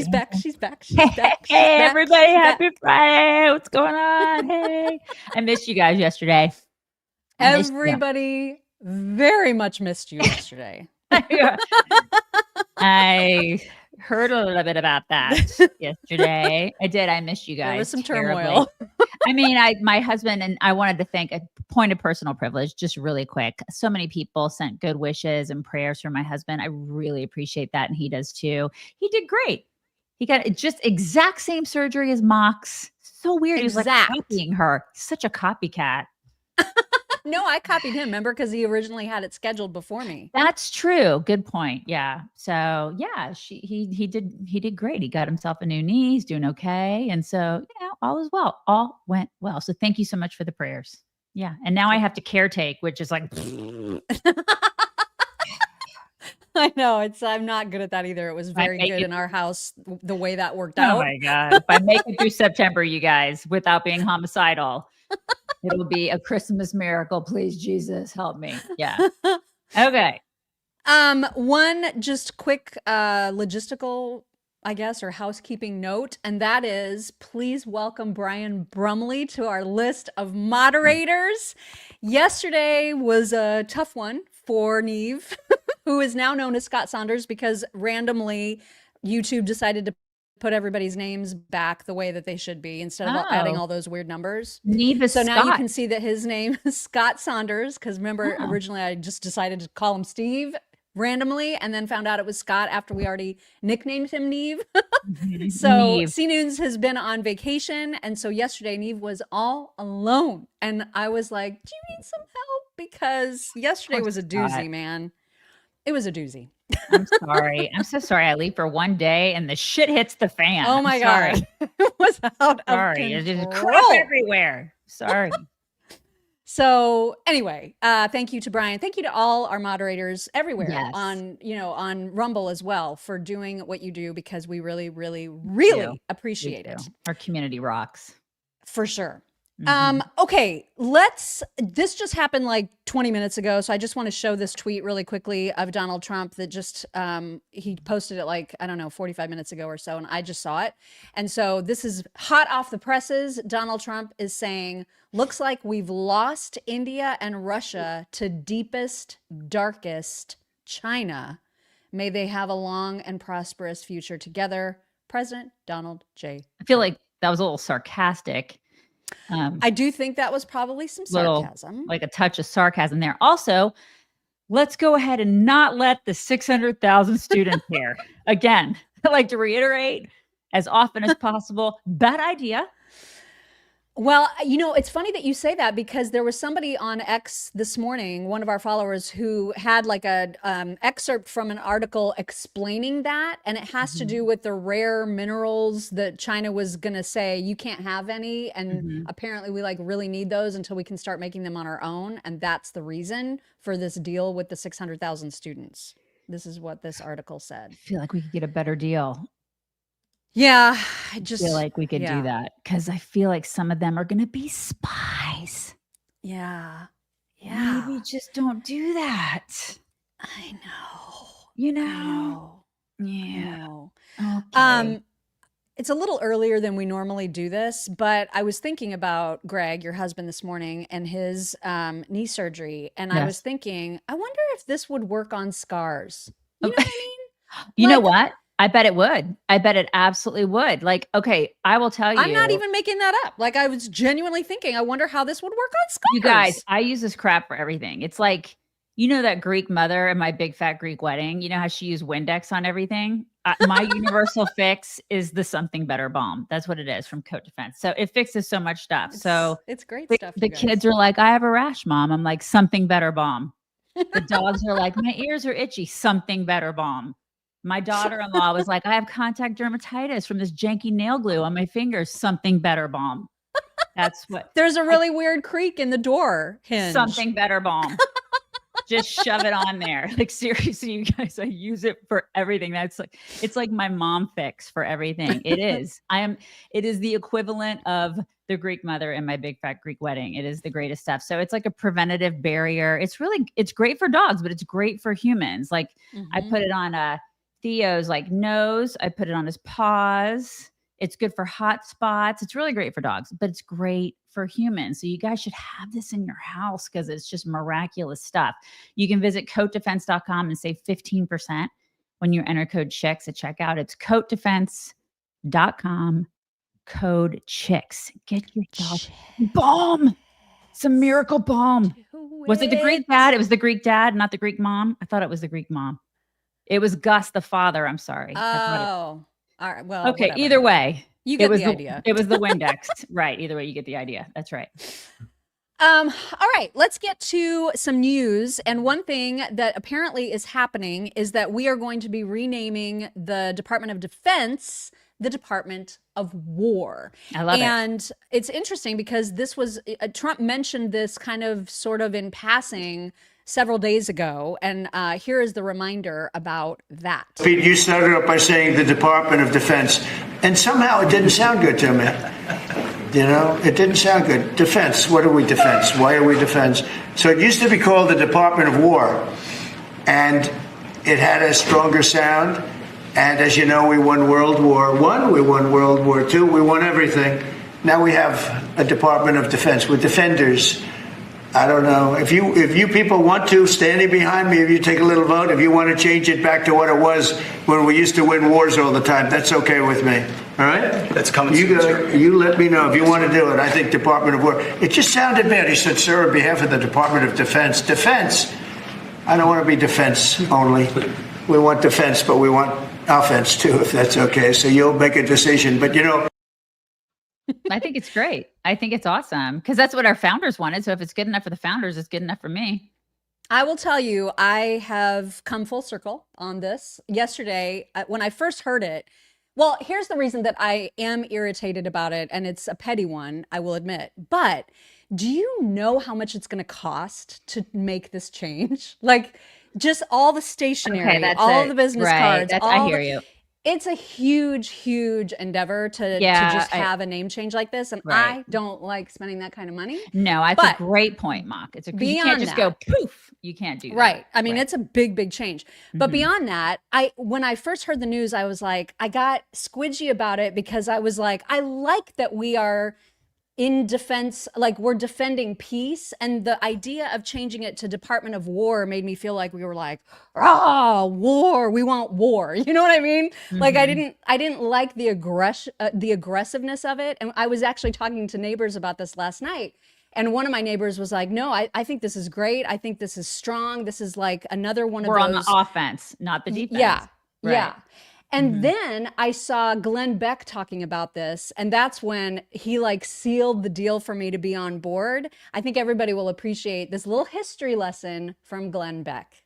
She's back. She's back. She's Hey, back. She's hey, back. everybody. She's Happy back. Friday. What's going on? Hey, I missed you guys yesterday. Everybody very much missed you yesterday. I heard a little bit about that yesterday. I did. I missed you guys. There was some terribly. turmoil. I mean, my husband and I wanted to thank a point of personal privilege, just really quick. So many people sent good wishes and prayers for my husband. I really appreciate that. And he does too. He did great. He got just exact same surgery as Mox. So weird. He was like copying her. Such a copycat. No, I copied him, remember? Because he originally had it scheduled before me. That's true. Good point. Yeah. So yeah, he did great. He got himself a new knee. He's doing okay. And so, all is well. All went well. So thank you so much for the prayers. Yeah. And now I have to caretake, which is like I know I'm not good at that either. It was very good in our house, the way that worked out. Oh my God. If I make it through September, you guys, without being homicidal, it'll be a Christmas miracle. Please, Jesus, help me. Yeah. Okay. One just quick logistical, I guess, or housekeeping note, and that is please welcome Brian Brumley to our list of moderators. Yesterday was a tough one for Neve, who is now known as Scott Saunders because randomly YouTube decided to put everybody's names back the way that they should be instead of adding all those weird numbers. Neve is so Scott. Now you can see that his name is Scott Saunders because remember originally I just decided to call him Steve randomly and then found out it was Scott after we already nicknamed him Neve. So Neve. C-Noons has been on vacation and so yesterday Neve was all alone and I was like, do you need some help? Because yesterday was a doozy, man. It was a doozy. I'm sorry. I'm so sorry. I leave for one day and the shit hits the fan. Oh my God. It was out of control. It's just crap everywhere. Sorry. So anyway, thank you to Brian. Thank you to all our moderators everywhere on Rumble as well for doing what you do because we really, really, really appreciate it. Our community rocks. For sure. Okay, this just happened like 20 minutes ago. So I just want to show this tweet really quickly of Donald Trump that just, he posted it like, I don't know, 45 minutes ago or so. And I just saw it. And so this is hot off the presses. Donald Trump is saying, looks like we've lost India and Russia to deepest, darkest China. May they have a long and prosperous future together. President Donald J. I feel like that was a little sarcastic. I do think that was probably some sarcasm. Like a touch of sarcasm there. Also, let's go ahead and not let the 600,000 students here. Again, I like to reiterate as often as possible, bad idea. Well, it's funny that you say that because there was somebody on X this morning, one of our followers, who had like a excerpt from an article explaining that. And it has to do with the rare minerals that China was going to say you can't have any. And apparently we like really need those until we can start making them on our own. And that's the reason for this deal with the 600,000 students. This is what this article said. I feel like we could get a better deal. Yeah, I just feel like we could do that because I feel like some of them are going to be spies. Yeah. Maybe just don't do that. I know. Yeah. Okay. It's a little earlier than we normally do this, but I was thinking about Greg, your husband, this morning and his knee surgery, and I was thinking, I wonder if this would work on scars. You know what I mean? You know what? I bet it would. I bet it absolutely would. Like, okay, I will tell you. I'm not even making that up. Like, I was genuinely thinking, I wonder how this would work on scars. You guys, I use this crap for everything. It's like, that Greek mother in my big fat Greek wedding, how she used Windex on everything? My universal fix is the Something Better Balm. That's what it is from CoatDefense. So it fixes so much stuff. It's great stuff. The kids are like, I have a rash, Mom. I'm like, Something Better Balm. The dogs are like, my ears are itchy. Something Better Balm. My daughter-in-law was like, I have contact dermatitis from this janky nail glue on my fingers. Something Better Balm. That's what. There's a really weird creak in the door hinge. Something Better Balm. Just shove it on there. Like, seriously, you guys, I use it for everything. It's like my mom fix for everything. It is. It is the equivalent of the Greek mother in my big fat Greek wedding. It is the greatest stuff. So it's like a preventative barrier. It's great for dogs, but it's great for humans. Like I put it on Theo's like nose. I put it on his paws. It's good for hot spots. It's really great for dogs, but it's great for humans. So you guys should have this in your house because it's just miraculous stuff. You can visit CoatDefense.com and save 15% when you enter code CHICKS at checkout. It's CoatDefense.com, code CHICKS. Get your dog balm. Some miracle balm. Was it the Greek dad? It was the Greek dad, not the Greek mom. I thought it was the Greek mom. It was Gus, the father. I'm sorry. Oh, all right. Well, okay. whatever. Either way, you get the idea. It was the Windex. Right. Either way, you get the idea. That's right. All right, let's get to some news. And one thing that apparently is happening is that we are going to be renaming the Department of Defense the Department of War. I love it. And it's interesting because this was, Trump mentioned this kind of sort of in passing several days ago. And here is the reminder about that. Pete, you started up by saying the Department of Defense, and somehow it didn't sound good to me. You know, it didn't sound good. Defense, what are we defense? Why are we defense? So it used to be called the Department of War, and it had a stronger sound. And as you know, we won World War I, we won World War II, we won everything. Now we have a Department of Defense. We're defenders. I don't know. If you people want to, standing behind me, if you take a little vote, if you want to change it back to what it was when we used to win wars all the time, that's okay with me. All right? That's coming soon, sir. You let me know if you want to do it. I think Department of War. It just sounded bad. He said, sir, on behalf of the Department of Defense. Defense. I don't want to be defense only. We want defense, but we want offense too, if that's okay. So you'll make a decision. But you know, I think it's great. I think it's awesome because that's what our founders wanted. So if it's good enough for the founders, it's good enough for me. I will tell you, I have come full circle on this. Yesterday, when I first heard it, well, here's the reason that I am irritated about it, and it's a petty one, I will admit. But do you know how much it's going to cost to make this change? Like, just all the stationery, all the business cards. I hear you. It's a huge, huge endeavor to just have a name change like this. And I don't like spending that kind of money. No, that's a great point, Mock. It's you can't just go poof. You can't do that. Right. I mean, it's a big, big change. But beyond that, when I first heard the news, I was like, I got squidgy about it because I was like, I like that we are in defense, like we're defending peace. And the idea of changing it to Department of War made me feel like we were like, war, we want war. You know what I mean? Like I didn't like the aggressiveness of it. And I was actually talking to neighbors about this last night. And one of my neighbors was like, no, I think this is great. I think this is strong. This is like another one of those. We're on the offense, not the defense. Yeah. Right. Yeah. And then I saw Glenn Beck talking about this, and that's when he like sealed the deal for me to be on board. I think everybody will appreciate this little history lesson from Glenn Beck.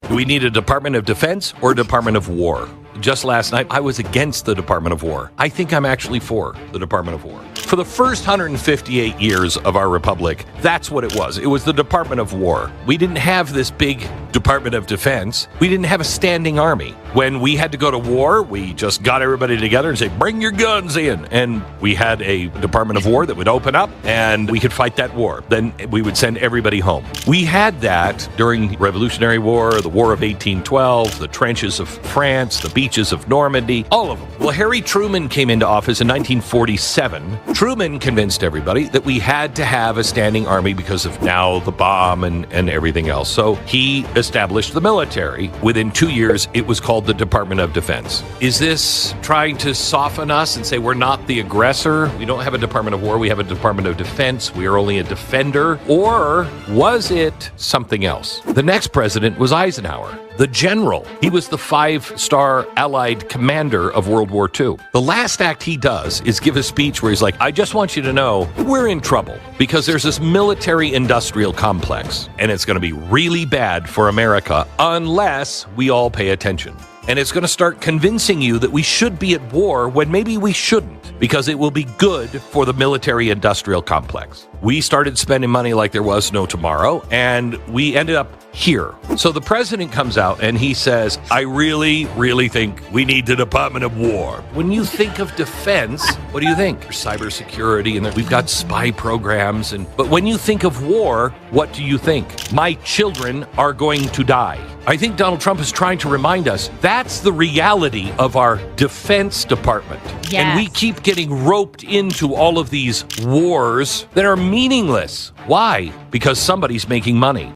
Do we need a Department of Defense or a Department of War? Just last night, I was against the Department of War. I think I'm actually for the Department of War. For the first 158 years of our republic, that's what it was. It was the Department of War. We didn't have this big Department of Defense. We didn't have a standing army. When we had to go to war, we just got everybody together and say, bring your guns in. And we had a Department of War that would open up and we could fight that war. Then we would send everybody home. We had that during Revolutionary War, the War of 1812, the trenches of France, the beaches of Normandy, all of them. Well, Harry Truman came into office in 1947. Truman convinced everybody that we had to have a standing army because of now the bomb and everything else. So he established the military. Within 2 years, it was called the Department of Defense. Is this trying to soften us and say we're not the aggressor? We don't have a Department of War. We have a Department of Defense. We are only a defender. Or was it something else? The next president was Eisenhower, the general. He was the 5-star Allied commander of World War II. The last act he does is give a speech where he's like, I just want you to know we're in trouble because there's this military-industrial complex, and it's going to be really bad for America unless we all pay attention. And it's going to start convincing you that we should be at war when maybe we shouldn't, because it will be good for the military-industrial complex. We started spending money like there was no tomorrow, and we ended up here. So the president comes out and he says, I really, really think we need the Department of War. When you think of defense, what do you think? Cybersecurity, and we've got spy programs. But when you think of war, what do you think? My children are going to die. I think Donald Trump is trying to remind us that's the reality of our Defense Department. Yes. And we keep getting roped into all of these wars that are meaningless. Why? Because somebody's making money.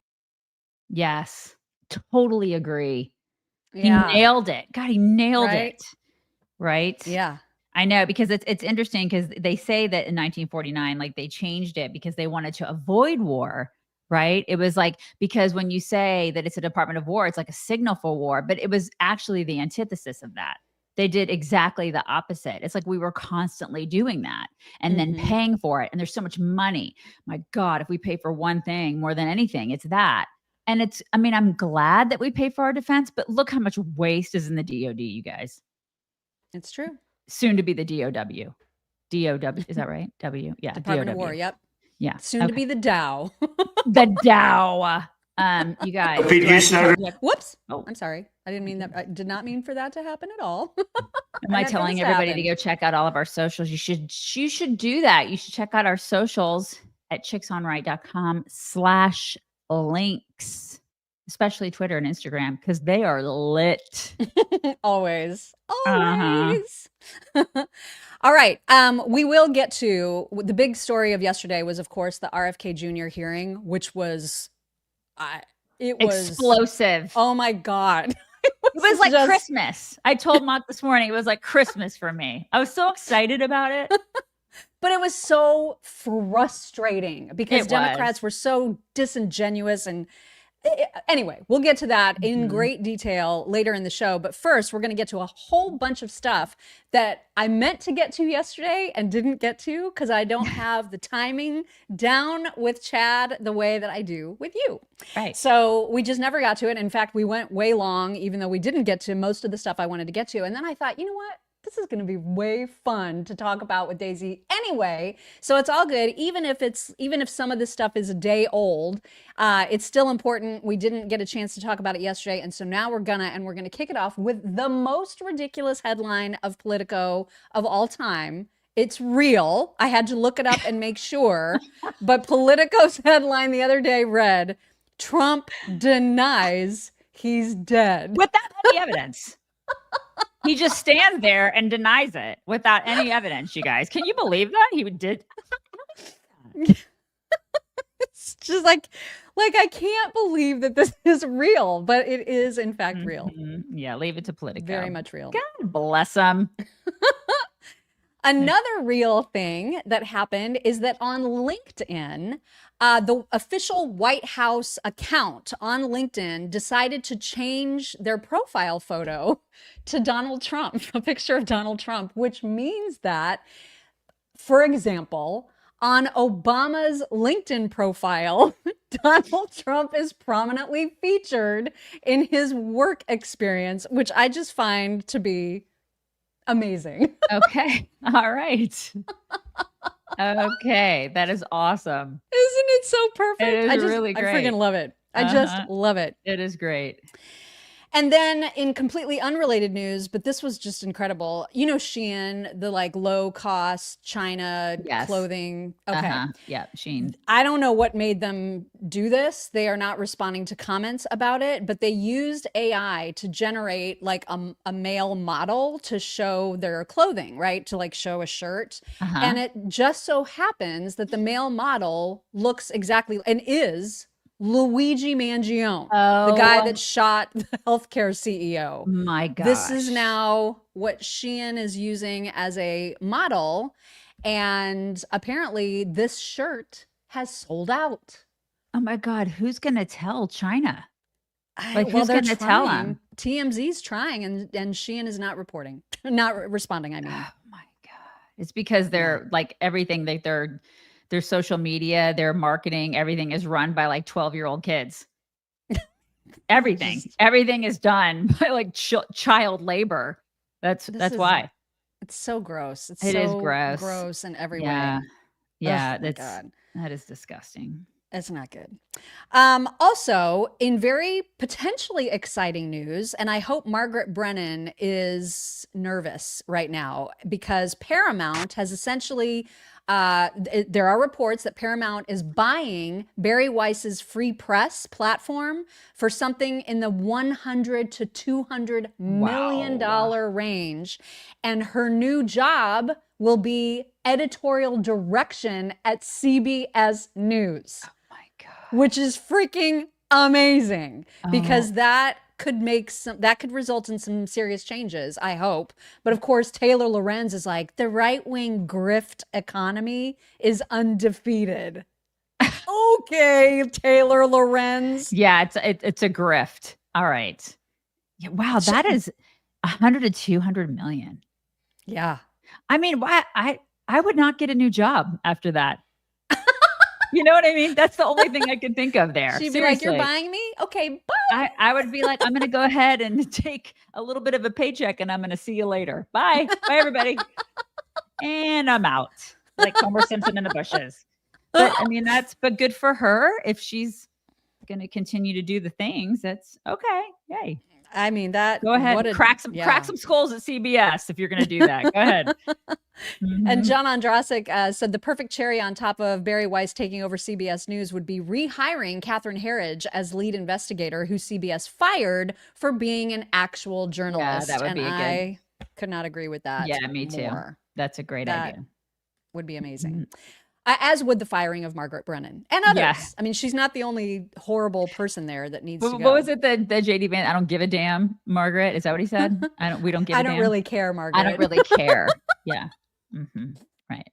Yes. Totally agree. Yeah. He nailed it. God, he nailed Right? it. Right? Yeah. I know, because it's interesting, because they say that in 1949, like, they changed it because they wanted to avoid war, right? It was like, because when you say that it's a Department of War, it's like a signal for war, but it was actually the antithesis of that. They did exactly the opposite. It's like we were constantly doing that and then paying for it. And there's so much money. My God, if we pay for one thing more than anything, it's that. And it's, I mean, I'm glad that we pay for our defense, but look how much waste is in the DOD, you guys. It's true. Soon to be the DOW. DOW, is that right? W, yeah. Department DOW. of War. Yep. Yeah. Soon to be the Dow. the Dow. You guys. Pete, you started. Whoops. Oh. I'm sorry. I didn't mean that. I did not mean for that to happen at all. Am I telling everybody to go check out all of our socials? You should do that. You should check out our socials at chicksonright.com/links, especially Twitter and Instagram, because they are lit. Always. All right. We will get to the big story of yesterday was, of course, the RFK Jr. hearing, which was, it was explosive. Oh my God. It was like Christmas. I told Mark this morning, it was like Christmas for me. I was so excited about it. But it was so frustrating because Democrats were so disingenuous. And anyway, we'll get to that in great detail later in the show. But first, we're going to get to a whole bunch of stuff that I meant to get to yesterday and didn't get to because I don't have the timing down with Chad the way that I do with you. Right. So we just never got to it. In fact, we went way long, even though we didn't get to most of the stuff I wanted to get to. And then I thought, you know what? This is going to be way fun to talk about with Daisy anyway. So it's all good. Even if some of this stuff is a day old, it's still important. We didn't get a chance to talk about it yesterday. And so now we're gonna kick it off with the most ridiculous headline of Politico of all time. It's real. I had to look it up and make sure. But Politico's headline the other day read, "Trump denies he's dead." Without any evidence. He just stands there and denies it without any evidence, you guys. Can you believe that? He did. It's just like I can't believe that this is real, but it is in fact real. Yeah, leave it to Politico. Very much real. God bless him. Another real thing that happened is that on LinkedIn, the official White House account on LinkedIn decided to change their profile photo to Donald Trump, a picture of Donald Trump, which means that, for example, on Obama's LinkedIn profile, Donald Trump is prominently featured in his work experience, which I just find to be amazing. Okay. All right. Okay. That is awesome. Isn't it so perfect? It is really great. I freaking love it. I just love it. It is great. And then in completely unrelated news, but this was just incredible. You know, Shein, the like low cost China clothing. Okay. Yeah. Shein. I don't know what made them do this. They are not responding to comments about it, but they used AI to generate like a male model to show their clothing, right? To like show a shirt. And it just so happens that the male model looks exactly and is Luigi Mangione, the guy that shot the healthcare CEO. My God. This is now what Shein is using as a model. And apparently this shirt has sold out. Oh my God. Who's going to tell China? Like, Well, who's they're going to tell them? TMZ's trying and Shein is not reporting, not responding, I mean. Oh my God. It's because they're like everything that their social media, their marketing, everything is run by like 12-year-old kids. Everything is done by like child labor. That's why. It's so gross. It is gross. Gross in every Yeah. way. Yeah. Oh, God. That is disgusting. It's not good. Also, in very potentially exciting news, and I hope Margaret Brennan is nervous right now because Paramount has essentially there are reports that Paramount is buying Barry Weiss's free press platform for something in the $100 to $200 million range. And her new job will be editorial direction at CBS News. Oh my God. Which is freaking amazing, because that could result in some serious changes, I hope. But of course, Taylor Lorenz is like, the right-wing grift economy is undefeated. Okay, Taylor Lorenz. Yeah, it's a grift. All right. Yeah, wow, that is 100 to 200 million. Yeah. I mean, why I would not get a new job after that. You know what I mean? That's the only thing I could think of there. She'd be like, you're buying me? Okay, bye. I would be like, I'm going to go ahead and take a little bit of a paycheck and I'm going to see you later. Bye. Bye, everybody. And I'm out. Like Homer Simpson in the bushes. But I mean, but good for her. If she's going to continue to do the things, that's okay. Yay. I mean, that. Go ahead and crack some skulls at CBS if you're going to do that. Go ahead. And John Ondrasik said the perfect cherry on top of Barry Weiss taking over CBS News would be rehiring Catherine Herridge as lead investigator, who CBS fired for being an actual journalist. Yeah, that would be I could not agree with that. Yeah, me too. That's a great idea. Would be amazing. As would the firing of Margaret Brennan and others. Yeah. I mean, she's not the only horrible person there that needs to go. What was it that JD Vance? I don't give a damn, Margaret. Is that what he said? We don't give a damn. I don't really care, Margaret. I don't really care. Yeah. Right.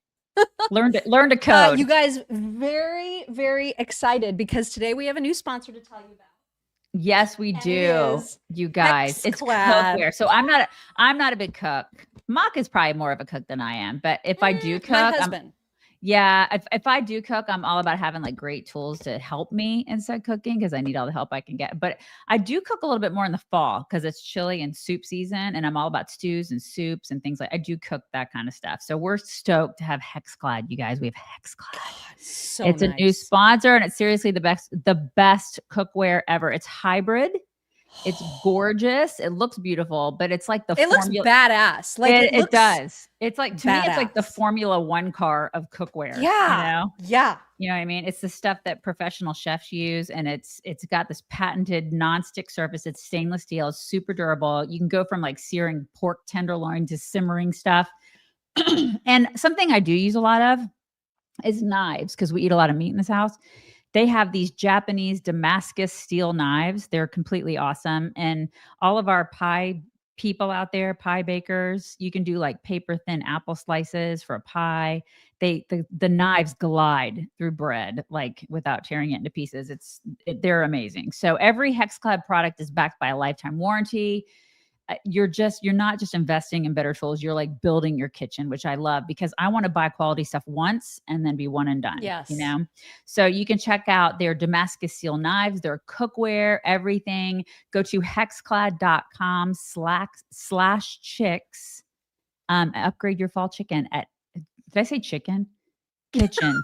Learn to code. You guys, very, very excited because today we have a new sponsor to tell you about. Yes, we do. You guys, Hexclad. It's cookware. So I'm not a big cook. Mock is probably more of a cook than I am. But if I do cook, my husband. If I do cook, I'm all about having like great tools to help me instead cooking because I need all the help I can get. But I do cook a little bit more in the fall because it's chili and soup season, and I'm all about stews and soups and things I do cook that kind of stuff. So we're stoked to have Hexclad, you guys. We have Hexclad. It's nice. A new sponsor, and it's seriously the best cookware ever. It's hybrid. It's gorgeous. It looks beautiful, but it's like it looks badass. Like it does. It's like to me, it's like the Formula One car of cookware. Yeah. You know? Yeah. You know what I mean? It's the stuff that professional chefs use, and it's got this patented non-stick surface. It's stainless steel. It's super durable. You can go from like searing pork tenderloin to simmering stuff. And something I do use a lot of is knives because we eat a lot of meat in this house. They have these Japanese Damascus steel knives. They're completely awesome. And all of our pie people out there, pie bakers, you can do like paper thin apple slices for a pie. The knives glide through bread like without tearing it into pieces. They're amazing. So every Hexclad product is backed by a lifetime warranty. You're not just investing in better tools. You're like building your kitchen, which I love because I want to buy quality stuff once and then be one and done. Yes. You know? So you can check out their Damascus steel knives, their cookware, everything. Go to hexclad.com/chicks. Upgrade your fall chicken at, did I say chicken? Kitchen.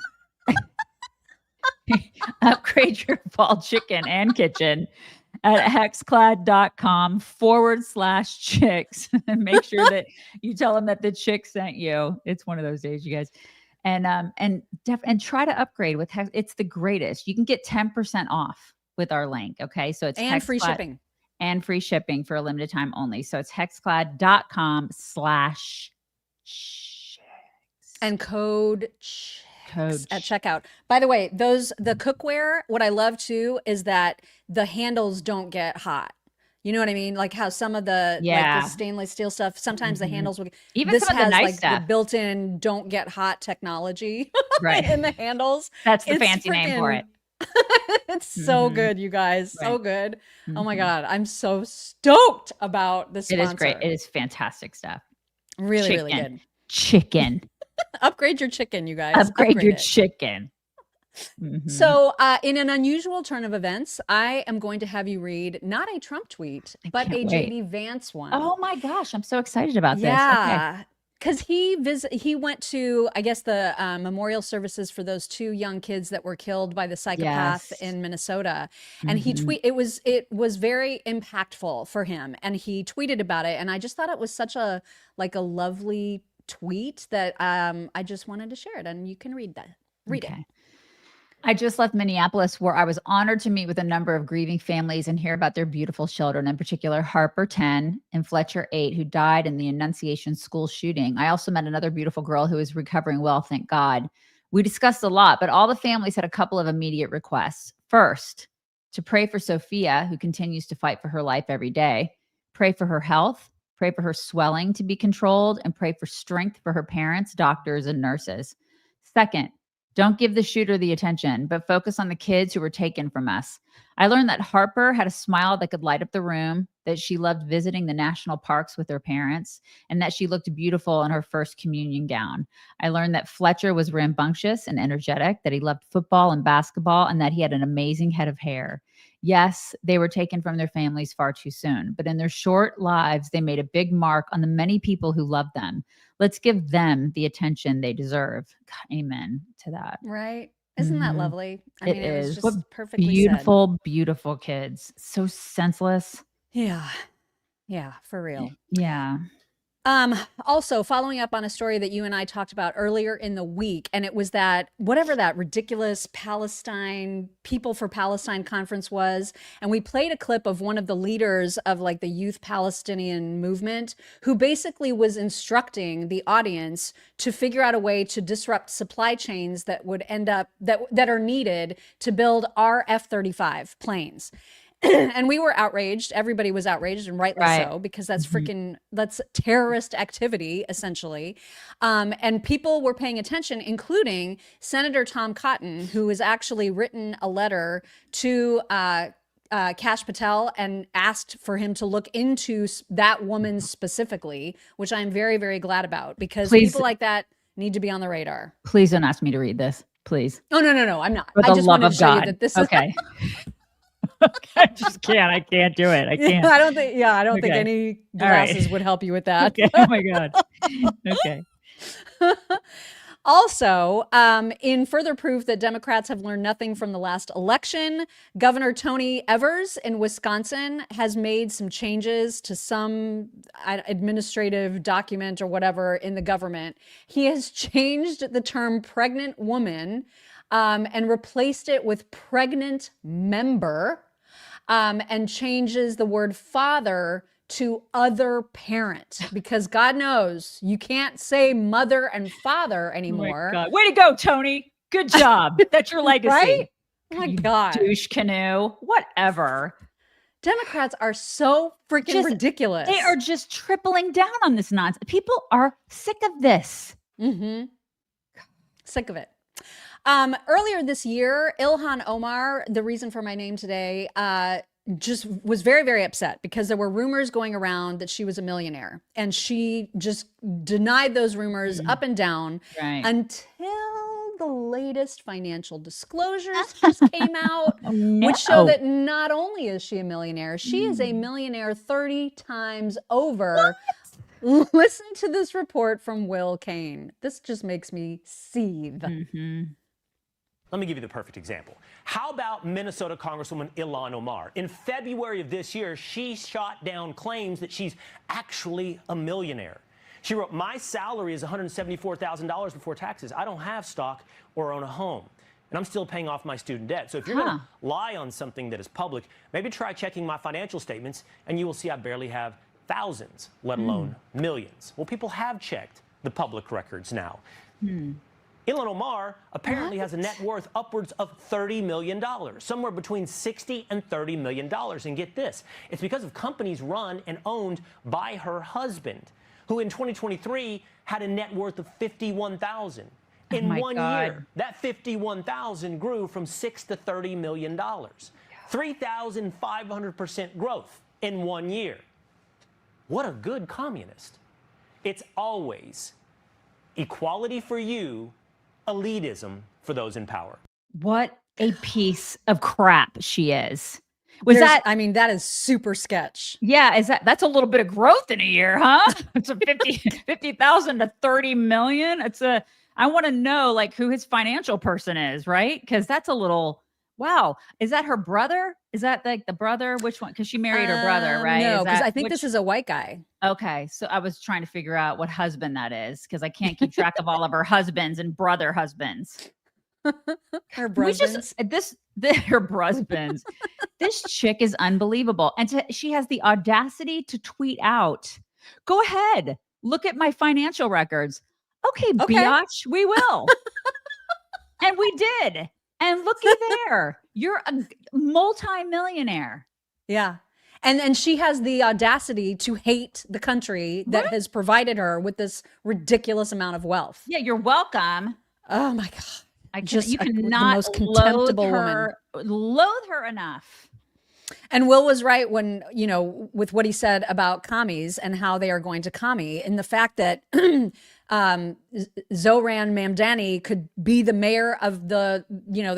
Upgrade your fall chicken and kitchen at hexclad.com/chicks. Make sure that you tell them that the chick sent you. It's one of those days, you guys. And try to upgrade with Hex. It's the greatest. You can get 10% off with our link. Okay. So it's free shipping. And free shipping for a limited time only. So it's hexclad.com/chicks. And code at checkout. By the way, the cookware, what I love too is that the handles don't get hot. You know what I mean? Like how some of the like the stainless steel stuff, sometimes the handles will even this some of has the nice like stuff. The built-in don't get hot technology right in the handles. That's the fancy name for it. It's so good, you guys. Right. So good. Oh my God. I'm so stoked about this sponsor. It is great. It is fantastic stuff. Really, really good. Chicken. Upgrade your chicken, you guys. Upgrade your chicken. So in an unusual turn of events, I am going to have you read not a Trump tweet, but a JD Vance one. Oh my gosh. I'm so excited about this. Yeah. Because he went to, I guess, the memorial services for those 2 young kids that were killed by the psychopath in Minnesota. And it was very impactful for him. And he tweeted about it. And I just thought it was such a lovely tweet that I just wanted to share it, and you can read it. I just left Minneapolis, where I was honored to meet with a number of grieving families and hear about their beautiful children, in particular Harper, 10, and Fletcher, 8, who died in the Annunciation school shooting. I also met another beautiful girl who is recovering well, thank God. We discussed a lot, but all the families had a couple of immediate requests. First, to pray for Sophia, who continues to fight for her life every day. Pray for her health, pray for her swelling to be controlled, and pray for strength for her parents, doctors, and nurses. Second, don't give the shooter the attention, but focus on the kids who were taken from us. I learned that Harper had a smile that could light up the room, that she loved visiting the national parks with her parents, and that she looked beautiful in her first communion gown. I learned that Fletcher was rambunctious and energetic, that he loved football and basketball, and that he had an amazing head of hair. Yes, they were taken from their families far too soon, but in their short lives, they made a big mark on the many people who loved them. Let's give them the attention they deserve. God, amen to that. Right? Isn't that lovely? I mean, is. it was just What perfectly beautiful, beautiful kids. So senseless. said. Yeah, for real. Yeah. Also following up on a story that you and I talked about earlier in the week, and it was that whatever that ridiculous Palestine People for Palestine conference was, and we played a clip of one of the leaders of like the youth Palestinian movement, who basically was instructing the audience to figure out a way to disrupt supply chains that would end up that are needed to build our F-35 planes. And we were outraged. Everybody was outraged, and rightly so, because that's that's terrorist activity, essentially. And people were paying attention, including Senator Tom Cotton, who has actually written a letter to Kash Patel and asked for him to look into that woman specifically, which I'm very, very glad about, because people like that need to be on the radar. Please don't ask me to read this. Please. Oh, no, I'm not. For I the just love wanted of to show you God. that this Okay. I just can't. I can't do it. I can't. I don't think any glasses would help you with that. Okay. Oh my God. Okay. Also, in further proof that Democrats have learned nothing from the last election, Governor Tony Evers in Wisconsin has made some changes to some administrative document or whatever in the government. He has changed the term pregnant woman and replaced it with pregnant member, and changes the word father to other parent, because God knows you can't say mother and father anymore. Oh my God. Way to go, Tony. Good job. That's your legacy. Right? Oh my God. Douche canoe. Whatever. Democrats are so freaking ridiculous. They are just tripling down on this nonsense. People are sick of this. Sick of it. Earlier this year, Ilhan Omar, the reason for my name today, just was very, very upset because there were rumors going around that she was a millionaire, and she just denied those rumors up and down until the latest financial disclosures just came out, which show that not only is she a millionaire, she is a millionaire 30 times over. What? Listen to this report from Will Kaine. This just makes me seethe. Let me give you the perfect example. How about Minnesota Congresswoman Ilhan Omar? In February of this year, she shot down claims that she's actually a millionaire. She wrote, "My salary is $174,000 before taxes. I don't have stock or own a home, and I'm still paying off my student debt. So if you're going to lie on something that is public, maybe try checking my financial statements, and you will see I barely have thousands, let alone millions." Well, people have checked the public records now. Ilhan Omar apparently has a net worth upwards of $30 million, somewhere between $60 and $30 million. And get this, it's because of companies run and owned by her husband, who in 2023 had a net worth of $51,000. In 1 year, that $51,000 grew from $6 to $30 million. 3,500% growth in 1 year. What a good communist. It's always equality for you, elitism for those in power. What a piece of crap she is. I mean, that is super sketch. Yeah, that's a little bit of growth in a year, huh? It's a 50,000 to 30 million. I want to know like who his financial person is, right? Because that's a little Wow. Is that her brother? Is that like the brother? Which one? Because she married her brother, right? No, Is because that I think this is a white guy. okay. So I was trying to figure out what husband that is because I can't keep track of all of her husbands and brother husbands. Her We just husbands. her husbands. This chick is unbelievable, and she has the audacity to tweet out, "Go ahead, look at my financial records." Okay, biatch, we will, and we did. And looky there, you're a multi-millionaire. Yeah. And she has the audacity to hate the country that has provided her with this ridiculous amount of wealth. Yeah, you're welcome. Oh my God. You the cannot most contemptible loathe her enough. And Will was right when, with what he said about commies and how they are going to commie, and the fact that Zohran Mamdani could be the mayor of the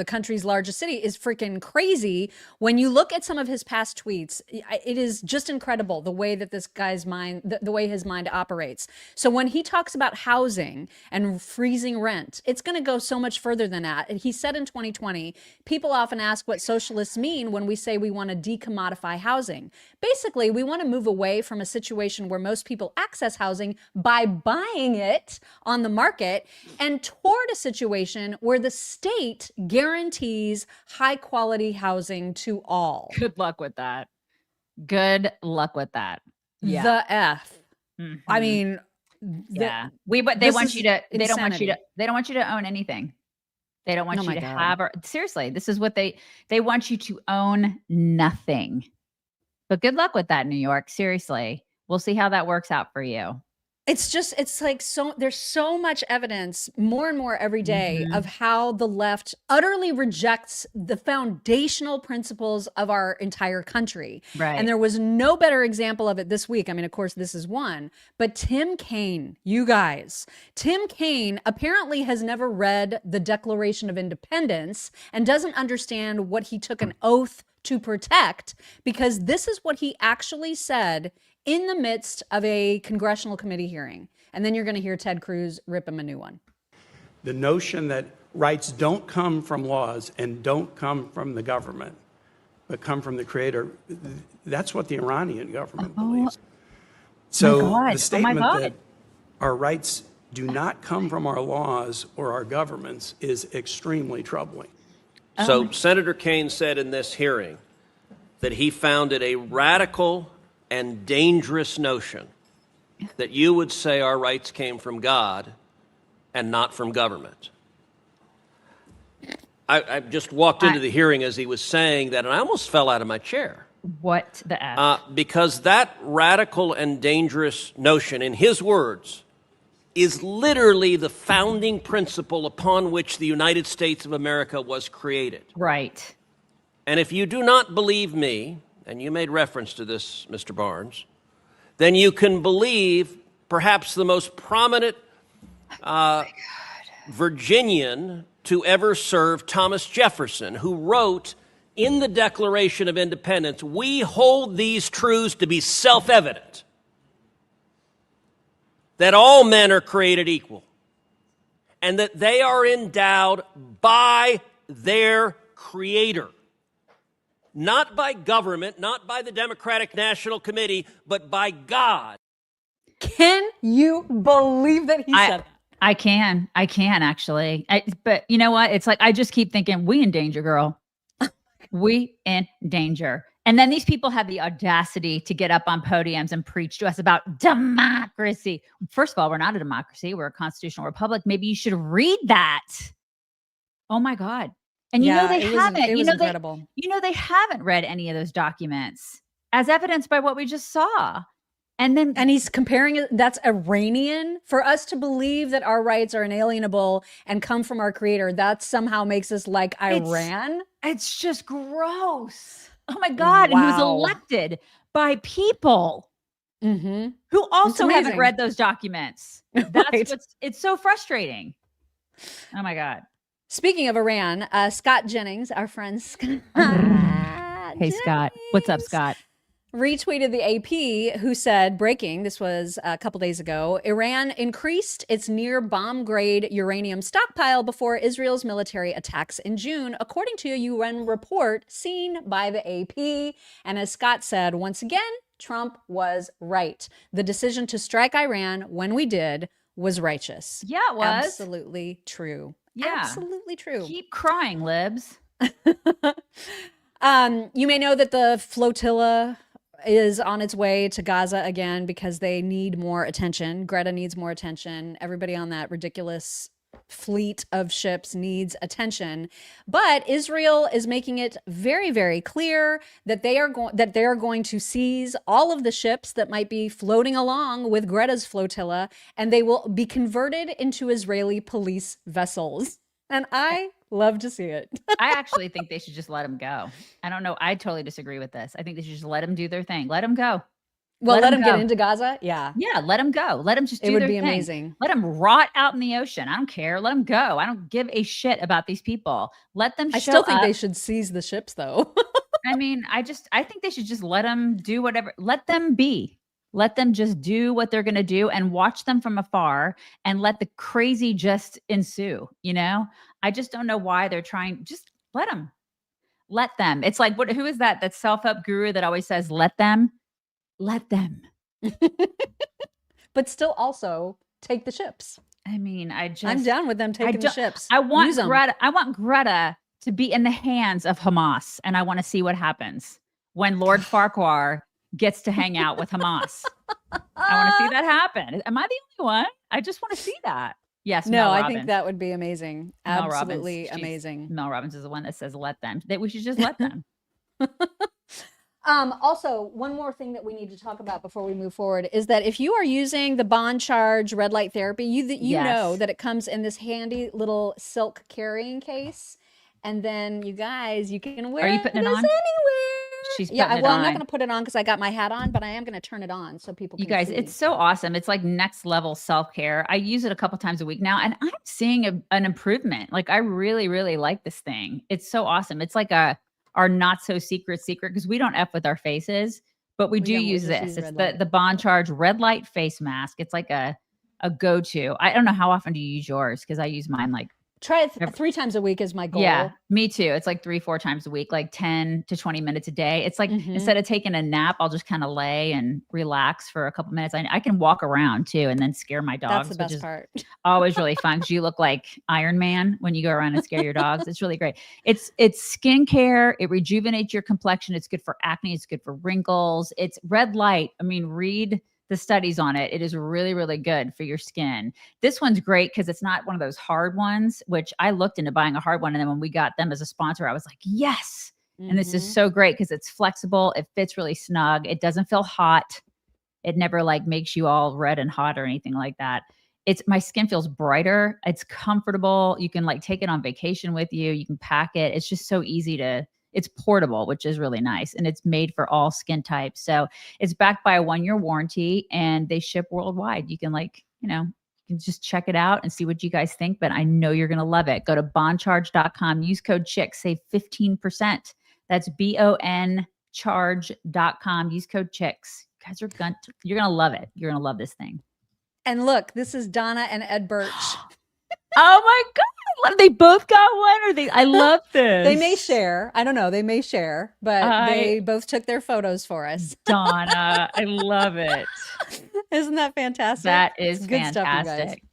country's largest city is freaking crazy. When you look at some of his past tweets, it is just incredible the way that this guy's mind, the way his mind operates. So when he talks about housing and freezing rent, it's going to go so much further than that. And he said in 2020, people often ask what socialists mean when we say we want to decommodify housing. Basically, we want to move away from a situation where most people access housing by buying it on the market and toward a situation where the state guarantees high quality housing to all. Good luck with that. Good luck with that. Yeah. The F. Mm-hmm. I mean, yeah. But they want you to, they don't want you to own anything. They don't want you to have, seriously, this is what they want you to own nothing. But good luck with that, New York. Seriously. We'll see how that works out for you. It's like there's so much evidence more and more every day of how the left utterly rejects the foundational principles of our entire country. Right. And there was no better example of it this week. I mean, of course, this is one, but Tim Kaine, you guys, Tim Kaine apparently has never read the Declaration of Independence and doesn't understand what he took an oath to protect, because this is what he actually said in the midst of a congressional committee hearing. And then you're going to hear Ted Cruz rip him a new one. The notion that rights don't come from laws and don't come from the government, but come from the creator, that's what the Iranian government believes. So the statement that our rights do not come from our laws or our governments is extremely troubling. So Senator Kaine said in this hearing that he found it a radical and dangerous notion that you would say our rights came from God and not from government. I just walked into the hearing as he was saying that, and I almost fell out of my chair. What the F? Because that radical and dangerous notion, in his words, is literally the founding principle upon which the United States of America was created. Right. And if you do not believe me, and you made reference to this, Mr. Barnes, then you can believe perhaps the most prominent Virginian to ever serve, Thomas Jefferson, who wrote in the Declaration of Independence, "We hold these truths to be self-evident, that all men are created equal, and that they are endowed by their Creator. Not by government, not by the Democratic National Committee, but by God." Can you believe that he said that? I can actually. But you know what? It's like, I just keep thinking, we in danger, girl. We in danger. And then these people have the audacity to get up on podiums and preach to us about democracy. First of all, we're not a democracy. We're a constitutional republic. Maybe you should read that. Oh my God. And you know they haven't. It was incredible. They haven't read any of those documents, as evidenced by what we just saw. And he's comparing it. That's Iranian. For us to believe that our rights are inalienable and come from our creator, that somehow makes us like Iran. It's just gross. Oh my God. Wow. And he was elected by people who also haven't read those documents. That's it's so frustrating. Oh my God. Speaking of Iran, Scott Jennings, our friend Scott. Hey, Scott. What's up, Scott? retweeted the AP, who said, breaking, this was a couple days ago, Iran increased its near bomb-grade uranium stockpile before Israel's military attacks in June, according to a UN report seen by the AP. And as Scott said, once again, Trump was right. The decision to strike Iran when we did was righteous. Yeah, it was. Absolutely true. Yeah. Absolutely true. Keep crying, libs. You may know that the Flotilla is on its way to Gaza again because they need more attention. Greta needs more attention. Everybody on that ridiculous fleet of ships needs attention. But Israel is making it very, very clear that they are going to seize all of the ships that might be floating along with Greta's flotilla, and they will be converted into Israeli police vessels. And I love to see it. I actually think they should just let them go. I don't know. I totally disagree with this. I think they should just let them do their thing. Let them go. Well, let them go. get into Gaza. Yeah. Yeah, let them go. Let them just do It would their be thing. amazing. Let them rot out in the ocean. I don't care. Let them go. I don't give a shit about these people. Let them I show still think up. they should seize the ships, though. I mean, I think they should just let them do whatever. Let them be. Let them just do what they're going to do and watch them from afar and let the crazy just ensue, you know? I just don't know why they're trying. Just let them. Let them. It's like, who is that self-help guru that always says, let them? Let them. But still also take the ships. I mean, I'm down with them taking the ships. I want Use 'em. Greta to be in the hands of Hamas, and I want to see what happens when Lord Farquhar gets to hang out with Hamas. I want to see that happen. Am I the only one? I just want to see that. Yes. No, Mel I Robbins. think that would be amazing. Mel Absolutely Robbins, amazing. Mel Robbins is the one that says let them. That we should just let them. Also, one more thing that we need to talk about before we move forward is that if you are using the bond charge red light therapy, you Yes. know that it comes in this handy little silk carrying case. And then you guys, you can wear you putting it this on? anywhere. She's Yeah, putting it well, I'm not on. going to put it on because I got my hat on, but I am going to turn it on so people can You guys, see. it's so awesome. It's like next level self-care. I use it a couple times a week now, and I'm seeing an improvement. Like I really, really like this thing. It's so awesome. It's like our not so secret because we don't F with our faces, but we do don't, we use just this. use It's red the light. the Bond Charge red light face mask. It's like a go-to. I don't know how often do you use yours because I use mine like Try it 3 times a week is my goal. yeah, me too. It's like 3-4 times a week, like 10 to 20 minutes a day. It's like instead of taking a nap, I'll just kind of lay and relax for a couple minutes. I can walk around too and then scare my dogs, That's the which best is part. always really fun because you look like Iron Man when you go around and scare your dogs. It's really great. It's skincare. It rejuvenates your complexion. It's good for acne. It's good for wrinkles. It's red light. I mean, read the studies on it. It is really, really good for your skin. This one's great because it's not one of those hard ones, which I looked into buying a hard one. And then when we got them as a sponsor, I was like, yes. And this is so great because it's flexible. It fits really snug. It doesn't feel hot. It never like makes you all red and hot or anything like that. My skin feels brighter. It's comfortable. You can like take it on vacation with you. You can pack it. It's just so easy it's portable, which is really nice. And it's made for all skin types. So it's backed by a 1-year warranty and they ship worldwide. You can you can just check it out and see what you guys think, but I know you're going to love it. Go to bondcharge.com, use code CHICK, save 15%. That's BONcharge.com. Use code CHICKS. You guys you're going to love it. You're going to love this thing. And look, this is Donna and Ed Birch. Oh my God. They both got one I love this. They may share. I don't know. They may share, but they both took their photos for us. Donna, I love it. Isn't that fantastic? That is It's good stuff, you guys. fantastic.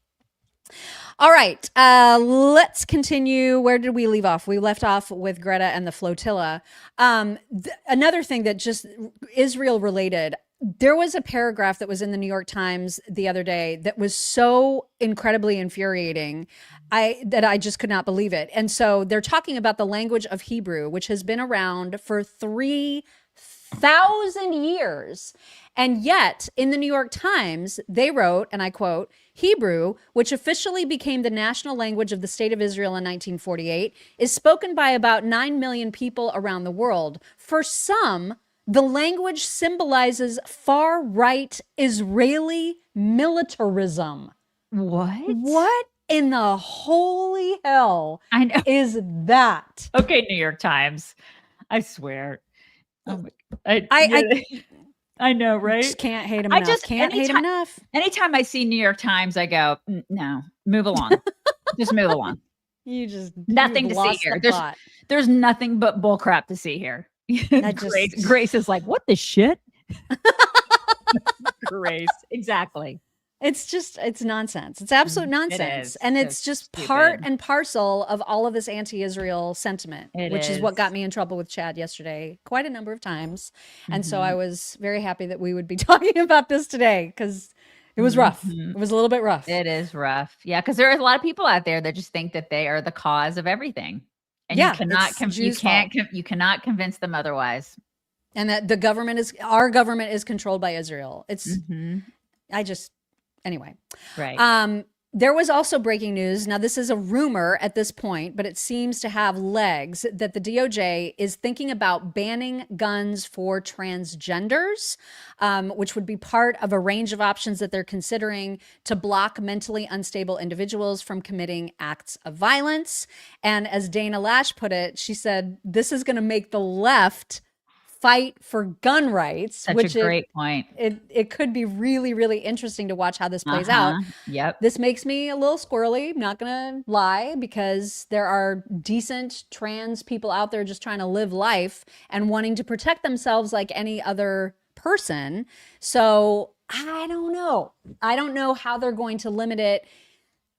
All right. Let's continue. Where did we leave off? We left off with Greta and the flotilla. Another thing that just Israel related. There was a paragraph that was in the New York Times the other day that was so incredibly infuriating that I just could not believe it. And so they're talking about the language of Hebrew, which has been around for 3,000 years. And yet in the New York Times, they wrote, and I quote, Hebrew, which officially became the national language of the state of Israel in 1948, is spoken by about 9 million people around the world. For some, the language symbolizes far-right Israeli militarism. What? What in the holy hell I know. is that? Okay, New York Times. I swear. I know, right? Just can't hate him enough. Can't hate him enough. Anytime I see New York Times, I go, no, move along. Just move along. Nothing to see here. There's nothing but bullcrap to see here. Grace is like, what the shit? Grace, exactly. It's nonsense. It's absolute nonsense. And it's just part and parcel of all of this anti-Israel sentiment, which is what got me in trouble with Chad yesterday quite a number of times. And so I was very happy that we would be talking about this today because it was rough. It was a little bit rough. It is rough. Yeah, because there are a lot of people out there that just think that they are the cause of everything. And you cannot convince them otherwise. And that our government is controlled by Israel. Anyway. Right. There was also breaking news. Now, this is a rumor at this point, but it seems to have legs that the DOJ is thinking about banning guns for transgenders, which would be part of a range of options that they're considering to block mentally unstable individuals from committing acts of violence. And as Dana Lash put it, she said, this is going to make the left fight for gun rights. Such a great point. It could be really, really interesting to watch how this plays out. Yep. This makes me a little squirrely, not gonna lie, because there are decent trans people out there just trying to live life and wanting to protect themselves like any other person. So I don't know. I don't know how they're going to limit it.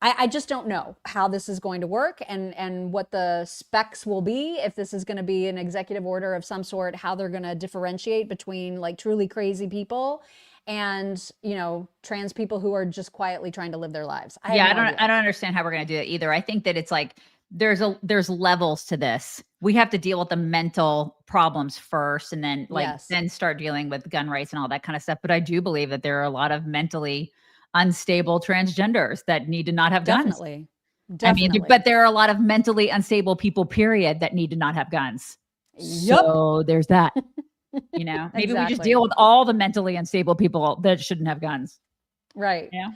I just don't know how this is going to work and what the specs will be, if this is going to be an executive order of some sort, how they're going to differentiate between like truly crazy people and, trans people who are just quietly trying to live their lives. I don't understand how we're going to do it either. I think that it's like there's levels to this. We have to deal with the mental problems first and then then start dealing with gun rights and all that kind of stuff. But I do believe that there are a lot of mentally unstable transgenders that need to not have guns. Definitely. I mean, but there are a lot of mentally unstable people, period, that need to not have guns. Yep. So there's that. Maybe we just deal with all the mentally unstable people that shouldn't have guns. Right. Yeah.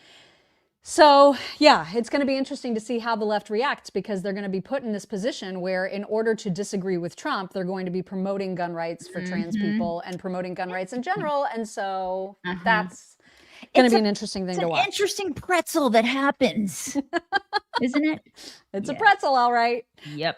So, it's going to be interesting to see how the left reacts, because they're going to be put in this position where in order to disagree with Trump, they're going to be promoting gun rights for trans people and promoting gun rights in general. And so that's going to be an interesting thing to watch. It's an interesting pretzel that happens, isn't it? It's a pretzel, all right. Yep.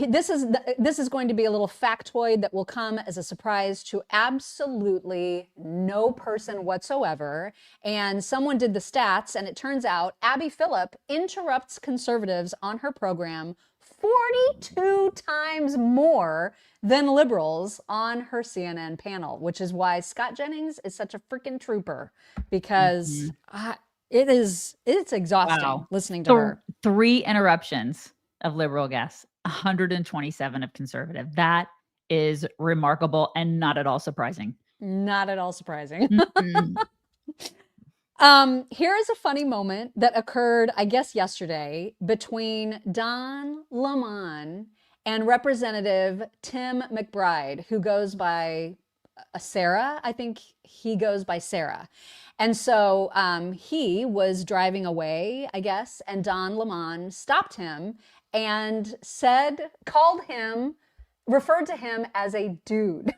This is going to be a little factoid that will come as a surprise to absolutely no person whatsoever. And someone did the stats, and it turns out Abby Phillip interrupts conservatives on her program 42 times more than liberals on her CNN panel, which is why Scott Jennings is such a freaking trooper, because it's exhausting listening to her. 3 interruptions of liberal guests, 127 of conservative. That is remarkable and not at all surprising. Not at all surprising. Here is a funny moment that occurred, I guess, yesterday between Don Lemon and Representative Tim McBride, who goes by Sarah. I think he goes by Sarah. And so he was driving away, I guess, and Don Lemon stopped him and referred to him as a dude.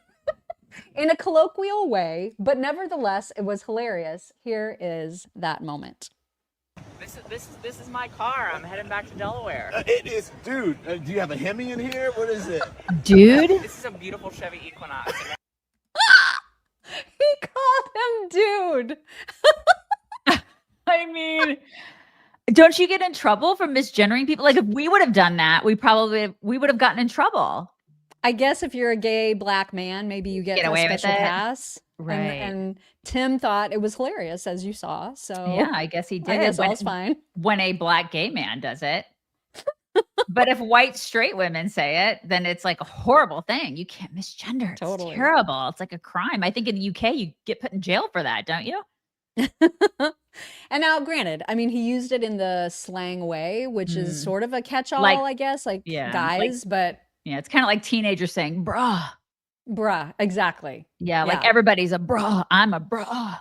In a colloquial way, but nevertheless, it was hilarious. Here is that moment. This is my car. I'm heading back to Delaware. It is, dude. Do you have a Hemi in here? What is it? Dude? This is a beautiful Chevy Equinox. He called him dude. I mean, don't you get in trouble for misgendering people? Like, if we would have done that, we would have gotten in trouble. I guess if you're a gay black man, maybe you get a special pass. Right. And Tim thought it was hilarious, as you saw. So yeah, I guess he did. I guess all's fine. When a black gay man does it. But if white straight women say it, then it's like a horrible thing. You can't misgender. It's totally terrible. It's like a crime. I think in the UK, you get put in jail for that, don't you? And now, granted, I mean, he used it in the slang way, which is sort of a catch-all, I guess, guys, but... Yeah, it's kind of like teenagers saying, bruh. Bruh, exactly. Yeah, like everybody's a bruh. I'm a bruh.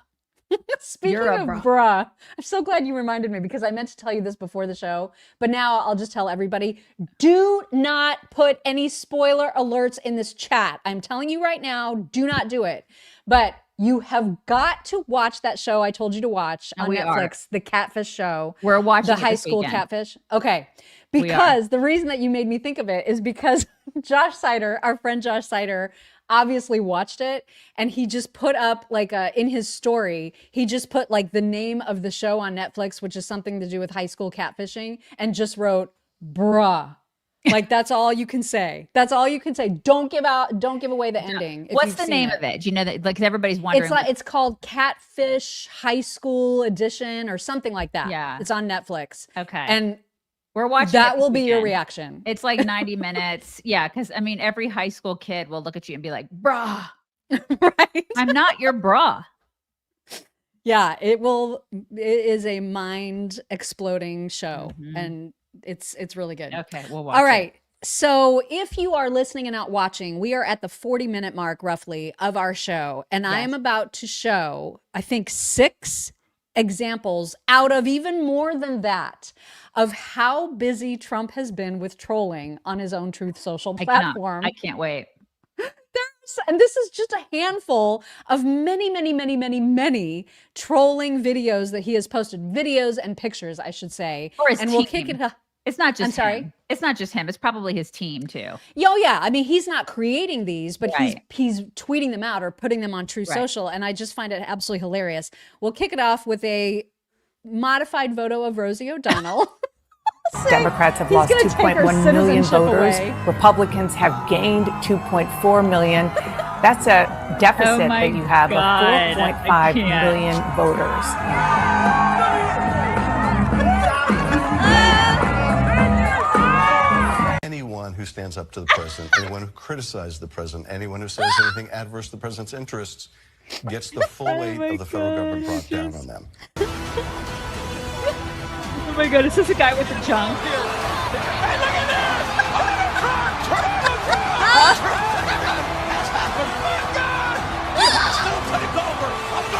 Speaking You're a of bruh, I'm so glad you reminded me because I meant to tell you this before the show, but now I'll just tell everybody, do not put any spoiler alerts in this chat. I'm telling you right now, do not do it. But you have got to watch that show I told you to watch on Netflix, The Catfish Show. We're watching the high school weekend. Catfish. Okay. Because the reason that you made me think of it is because Josh Sider, our friend Josh Sider, obviously watched it, and he just put up like in his story, he just put like the name of the show on Netflix, which is something to do with high school catfishing, and just wrote bruh. Like that's all you can say. That's all you can say. Don't give away the ending. What's the name of it? Do you know that? Like everybody's wondering. It's called Catfish High School Edition or something like that. Yeah, it's on Netflix. Okay, and we're watching. That will be your reaction. It's like 90 minutes. Yeah, because I mean, every high school kid will look at you and be like, "Bruh, right? I'm not your bra." Yeah, it is a mind exploding show, and it's really good. Okay, we'll watch. All right. So if you are listening and not watching, we are at the 40-minute mark roughly of our show, and I am about to show, I think, 6 examples out of even more than that of how busy Trump has been with trolling on his own Truth Social platform. I can't wait. And this is just a handful of many, many, many, many, many trolling videos that he has posted. Videos and pictures, I should say. Or his and team. We'll kick it up. It's not just I'm sorry? him. It's not just him. It's probably his team too. Yeah. I mean, he's not creating these, but he's tweeting them out or putting them on True Social. And I just find it absolutely hilarious. We'll kick it off with a modified photo of Rosie O'Donnell. Democrats have lost 2.1 million voters. Away. Republicans have gained 2.4 million. That's a deficit that you have of 4.5 million voters. Anyone who stands up to the president, anyone who criticizes the president, anyone who says anything adverse to the president's interests gets the full weight of the federal government brought down on them. Oh my God, is this a guy with a junk? Hey, look at this!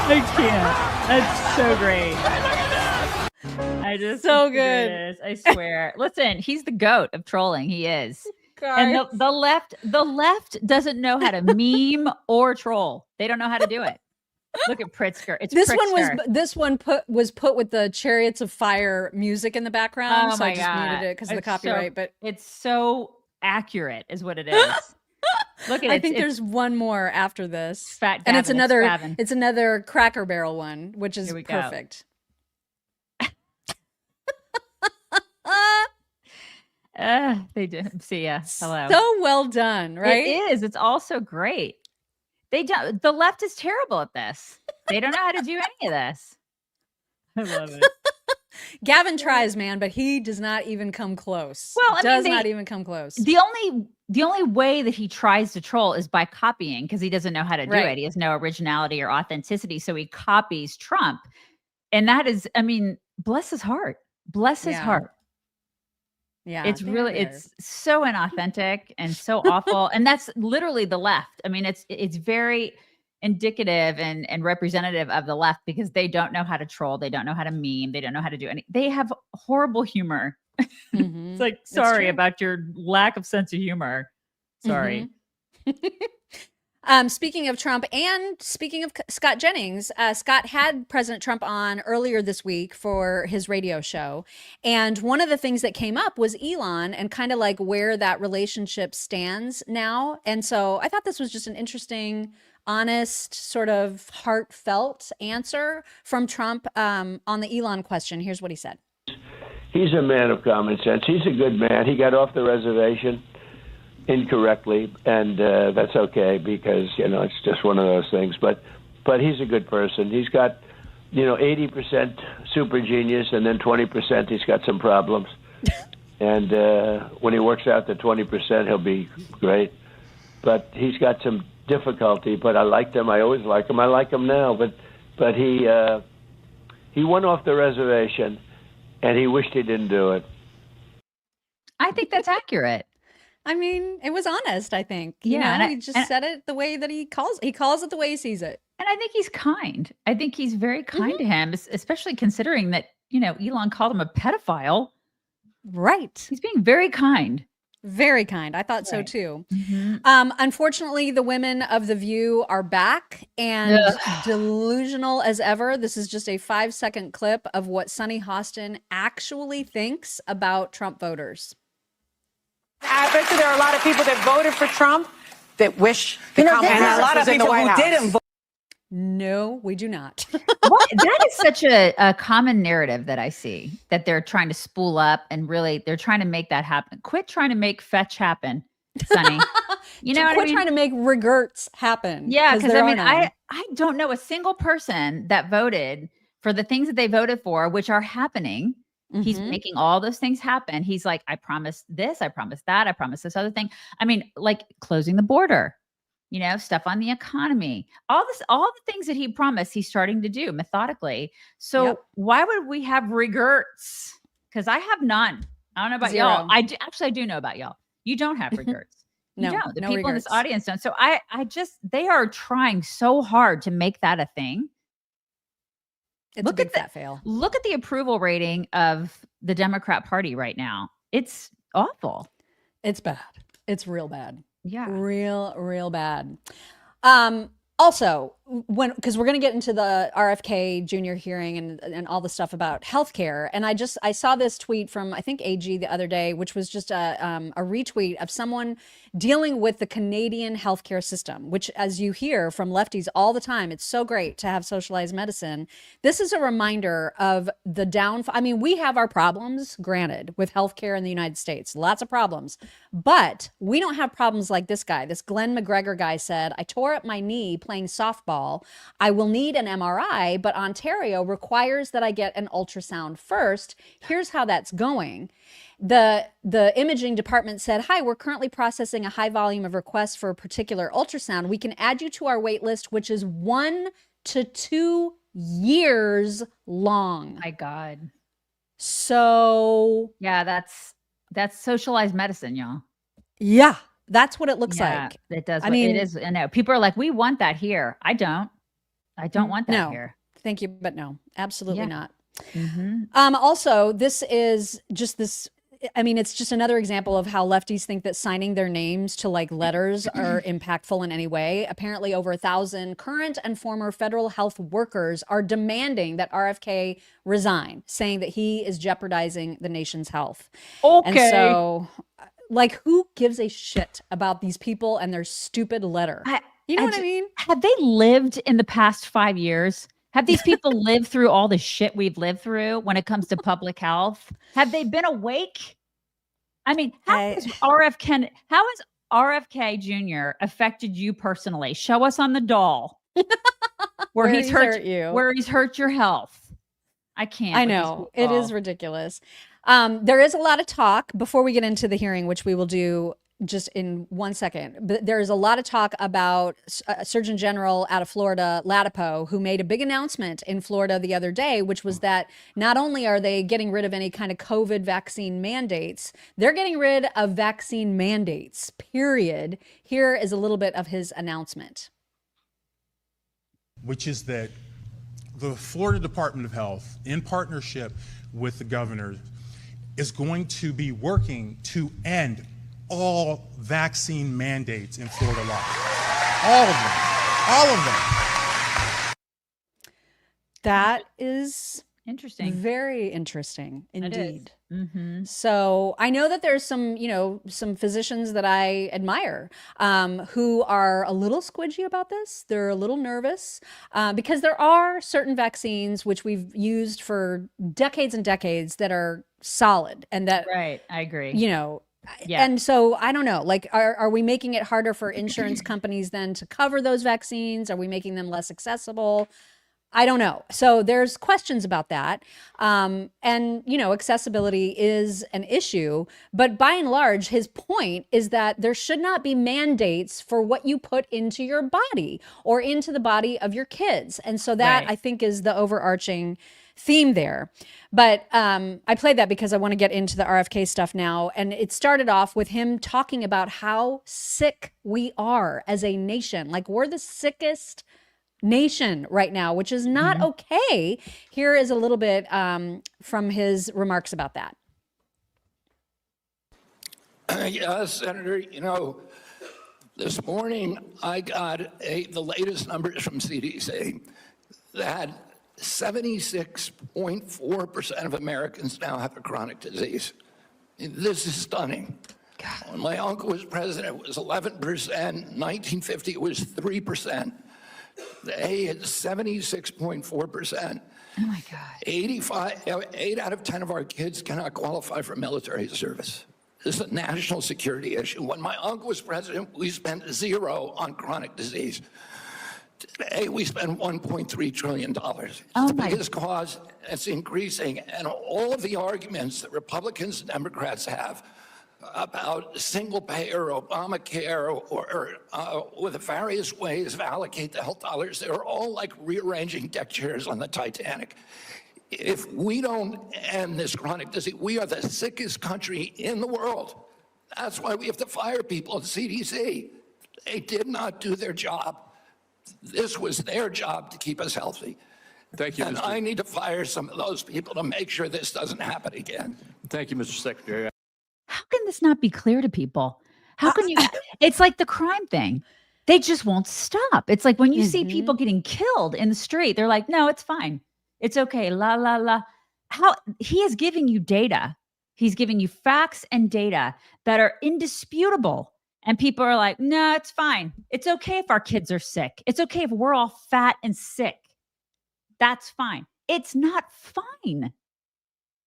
I can't. That's so great. I just so good. I swear. Listen, he's the GOAT of trolling. He is. God. And the left doesn't know how to meme or troll. They don't know how to do it. Look at Pritzker. This one was put with the Chariots of Fire music in the background. Oh so my I just God. muted it because of the copyright. But it's so accurate, is what it is. Look at it. I think there's one more after this. Fat and it's Gavin, it's another Cracker Barrel one, which is perfect. They do. See ya. Hello. So well done, right? It is. It's also great. The left is terrible at this. They don't know how to do any of this. I love it. Gavin tries, man, but he does not even come close. Well, not even come close. The only way that he tries to troll is by copying, because he doesn't know how to do it. He has no originality or authenticity, so he copies Trump, and that is, I mean, bless his heart. Bless his heart. Yeah, it's so inauthentic and so awful. And that's literally the left. I mean, it's very indicative and representative of the left, because they don't know how to troll. They don't know how to meme. They don't know how to do they have horrible humor. It's like, sorry about your lack of sense of humor. Sorry. Speaking of Trump and speaking of Scott Jennings, Scott had President Trump on earlier this week for his radio show. And one of the things that came up was Elon and kind of like where that relationship stands now. And so I thought this was just an interesting, honest, sort of heartfelt answer from Trump on the Elon question. Here's what he said. He's a man of common sense. He's a good man. He got off the reservation incorrectly, and that's okay, because it's just one of those things. But he's a good person. He's got 80% super genius, and then 20% he's got some problems. And when he works out the 20%, he'll be great. But he's got some difficulty. But I liked him. I always like him. I like him now. But he went off the reservation, and he wished he didn't do it. I think that's accurate. I mean, it was honest, I think. Yeah, he just said it the way that he calls it the way he sees it. And I think he's kind. I think he's very kind to him, especially considering that, Elon called him a pedophile. Right. He's being very kind. Very kind. I thought so too. Mm-hmm. Unfortunately, the women of The View are back and delusional as ever. This is just a 5-second clip of what Sunny Hostin actually thinks about Trump voters. I bet you there are a lot of people that voted for Trump that wish the Kamala and a lot of was in the people White who House. didn't vote. No, we do not. That is such a common narrative that I see, that they're trying to spool up and really they're trying to make that happen. Quit trying to make fetch happen, Sonny. You know what I Quit mean? trying to make regerts happen. Yeah, because there I are mean, none. I don't know a single person that voted for the things that they voted for, which are happening. He's making all those things happen. He's like, I promised this, I promised that, I promised this other thing. I mean, like closing the border, stuff on the economy, all the things that he promised, he's starting to do methodically. So why would we have regrets? Because I have none. I don't know about y'all. I do know about y'all. You don't have regrets. No, you don't. The no people in this regrets. audience don't. So they are trying so hard to make that a thing. It's a big fat fail. Look at the approval rating of the Democrat Party right now. It's awful. It's bad. It's real bad. Yeah. Real bad. Also, because we're going to get into the RFK Jr. hearing and all the stuff about healthcare, and I saw this tweet from I think AG the other day, which was just a retweet of someone dealing with the Canadian healthcare system, which, as you hear from lefties all the time, it's so great to have socialized medicine. This is a reminder of the downfall. I mean, we have our problems, granted, with healthcare in the United States, lots of problems, but we don't have problems like this guy. This Glenn McGregor guy said, I tore up my knee playing softball. I will need an MRI, but Ontario requires that I get an ultrasound first. Here's how that's going. The imaging department said, hi, we're currently processing a high volume of requests for a particular ultrasound. We can add you to our wait list, which is 1 to 2 years long. My God. So yeah, that's socialized medicine, y'all. Yeah, that's what it looks like. It does. I mean, it is. I know people are like, we want that here. I don't want that here. Thank you, but no, absolutely not. Mm-hmm. Also, this is just this. I mean, it's just another example of how lefties think that signing their names to like letters are impactful in any way. Apparently, over 1,000 current and former federal health workers are demanding that RFK resign, saying that he is jeopardizing the nation's health. Okay. And so, like, who gives a shit about these people and their stupid letter? You know what I mean? Have they lived in the past 5 years? Have these people lived through all the shit we've lived through when it comes to public health? Have they been awake? I mean, how has RFK Jr. affected you personally? Show us on the doll where he's hurt you, where he's hurt your health. I can't. I know it is ridiculous. There is a lot of talk before we get into the hearing, which we will do just in 1 second. But there's a lot of talk about Surgeon General out of Florida, Latipo, who made a big announcement in Florida the other day, which was that not only are they getting rid of any kind of COVID vaccine mandates, they're getting rid of vaccine mandates, period. Here is a little bit of his announcement. Which is that the Florida Department of Health, in partnership with the governor, is going to be working to end all vaccine mandates in Florida law. All of them. All of them. That is interesting. Very interesting indeed. Mm-hmm. So I know that there's some, some physicians that I admire who are a little squidgy about this. They're a little nervous because there are certain vaccines which we've used for decades and decades that are solid and that, right. I agree. Yeah. And so I don't know, like, are we making it harder for insurance companies then to cover those vaccines? Are we making them less accessible? I don't know. So there's questions about that. And, accessibility is an issue. But by and large, his point is that there should not be mandates for what you put into your body or into the body of your kids. And so that, right, I think, is the overarching theme there. But I played that because I want to get into the RFK stuff now. And it started off with him talking about how sick we are as a nation. Like, we're the sickest nation right now, which is not okay. Here is a little bit from his remarks about that. Yeah, Senator, this morning I got the latest numbers from CDC that 76.4% of Americans now have a chronic disease. This is stunning. When my uncle was president, it was 11%. 1950, it was 3%. Today, it's 76.4%. Oh my God. 8 out of 10 of our kids cannot qualify for military service. This is a national security issue. When my uncle was president, we spent 0 on chronic disease. Today, we spend $1.3 trillion. It's the biggest cause. It's increasing. And all of the arguments that Republicans and Democrats have about single payer, Obamacare, or the various ways of allocate the health dollars, they're all like rearranging deck chairs on the Titanic. If we don't end this chronic disease, we are the sickest country in the world. That's why we have to fire people at CDC. They did not do their job. This was their job to keep us healthy. Thank you, and I need to fire some of those people to make sure this doesn't happen again. Thank you, Mr. Secretary. How can this not be clear to people? How can you? It's like the crime thing. They just won't stop. It's like when you see people getting killed in the street, they're like, no, it's fine. It's okay. La, la, la. How he is giving you data. He's giving you facts and data that are indisputable. And people are like, no, it's fine. It's okay if our kids are sick. It's okay if we're all fat and sick. That's fine. It's not fine.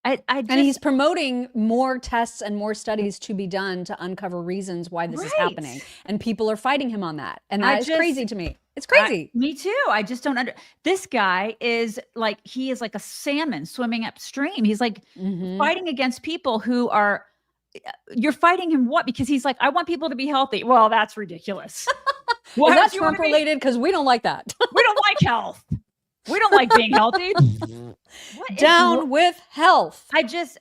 And he's promoting more tests and more studies to be done to uncover reasons why this is happening. And people are fighting him on that. And that is crazy to me. It's crazy. Me too. I just don't this guy is like, he is like a salmon swimming upstream. He's like fighting against people who are, you're fighting him what? Because he's like, I want people to be healthy. Well, that's ridiculous. Well, that's Trump related because we don't like that. We don't like health. We don't like being healthy. Down with health.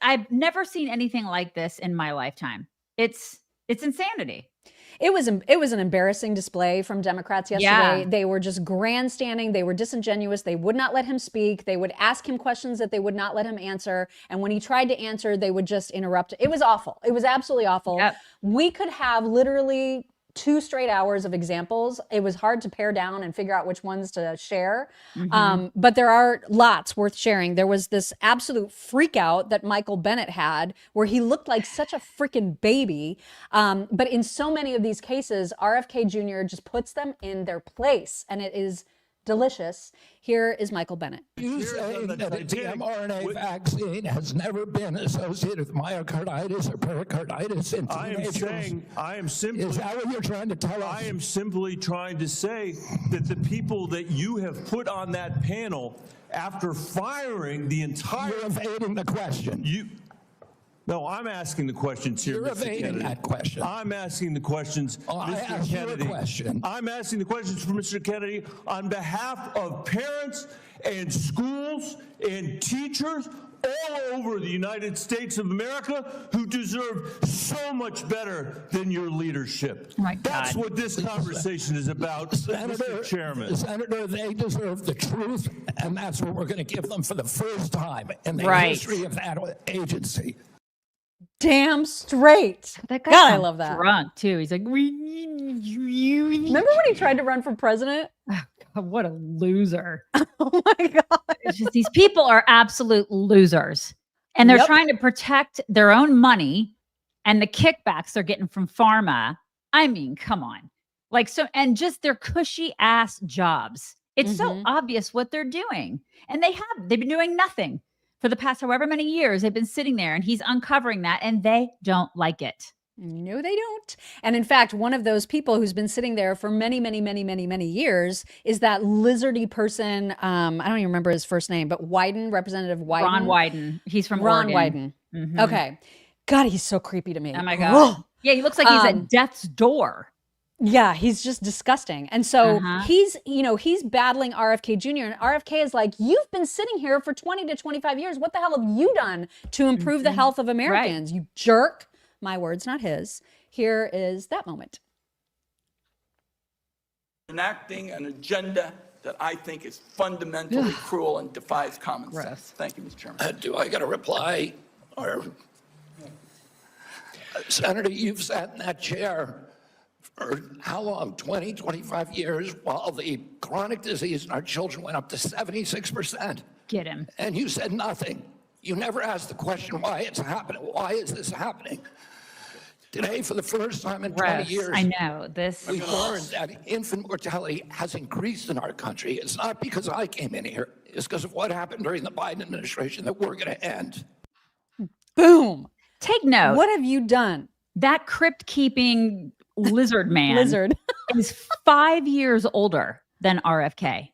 I've never seen anything like this in my lifetime. It's insanity. It was an embarrassing display from Democrats yesterday. They were just grandstanding. They were disingenuous. They would not let him speak. They would ask him questions that they would not let him answer. And when he tried to answer, they would just interrupt. It was awful. It was absolutely awful. Yep. We could have literally 2 straight hours of examples. It was hard to pare down and figure out which ones to share. But there are lots worth sharing. There was this absolute freak out that Michael Bennet had where he looked like such a freaking baby. But in so many of these cases, RFK Jr. just puts them in their place. And it is delicious. Here is Michael Bennet. You saying that a mRNA vaccine has never been associated with myocarditis or pericarditis in teenagers? I am simply. Is that what you're trying to tell us? I am simply trying to say that the people that you have put on that panel, after firing the entire. You're evading the question. No, I'm asking the questions here, You're Mr. evading Kennedy. that question. I'm asking the questions, Mr. Kennedy. You a question. I'm asking the questions for Mr. Kennedy on behalf of parents and schools and teachers all over the United States of America who deserve so much better than your leadership. Oh my God. That's what this conversation is about, Mr. Chairman. Senator, they deserve the truth, and that's what we're going to give them for the first time in the history of that agency. Damn straight. That guy God, I love that. Drunk too. He's like, remember when he tried to run for president? Oh, God, what a loser. Oh my God. It's just, these people are absolute losers. And they're trying to protect their own money and the kickbacks they're getting from pharma. I mean, come on. Like, so, and just their cushy ass jobs. It's so obvious what they're doing. And they've been doing nothing. For the past however many years, they've been sitting there and he's uncovering that and they don't like it. No, they don't. And in fact, one of those people who's been sitting there for many, many, many, many, many years is that lizardy person. I don't even remember his first name, but Wyden, Representative Wyden. Ron Wyden. He's from Ron Oregon. Wyden. Okay. God, he's so creepy to me. Oh my God. Yeah, he looks like he's at death's door. Yeah, he's just disgusting. And so he's battling RFK Jr. And RFK is like, you've been sitting here for 20 to 25 years. What the hell have you done to improve the health of Americans? You jerk. My words, not his. Here is that moment. Enacting an agenda that I think is fundamentally cruel and defies common sense. Thank you, Mr. Chairman. Do I got a reply? Or Senator, you've sat in that chair for how long? 20, 25 years, while the chronic disease in our children went up to 76%. Get him. And you said nothing. You never asked the question why it's happening. Why is this happening? Today, for the first time in 20 years, I know this. We've learned that infant mortality has increased in our country. It's not because I came in here. It's because of what happened during the Biden administration that we're going to end. Boom. Take note. What have you done? That crypt keeping lizard man Lizard. is 5 years older than RFK.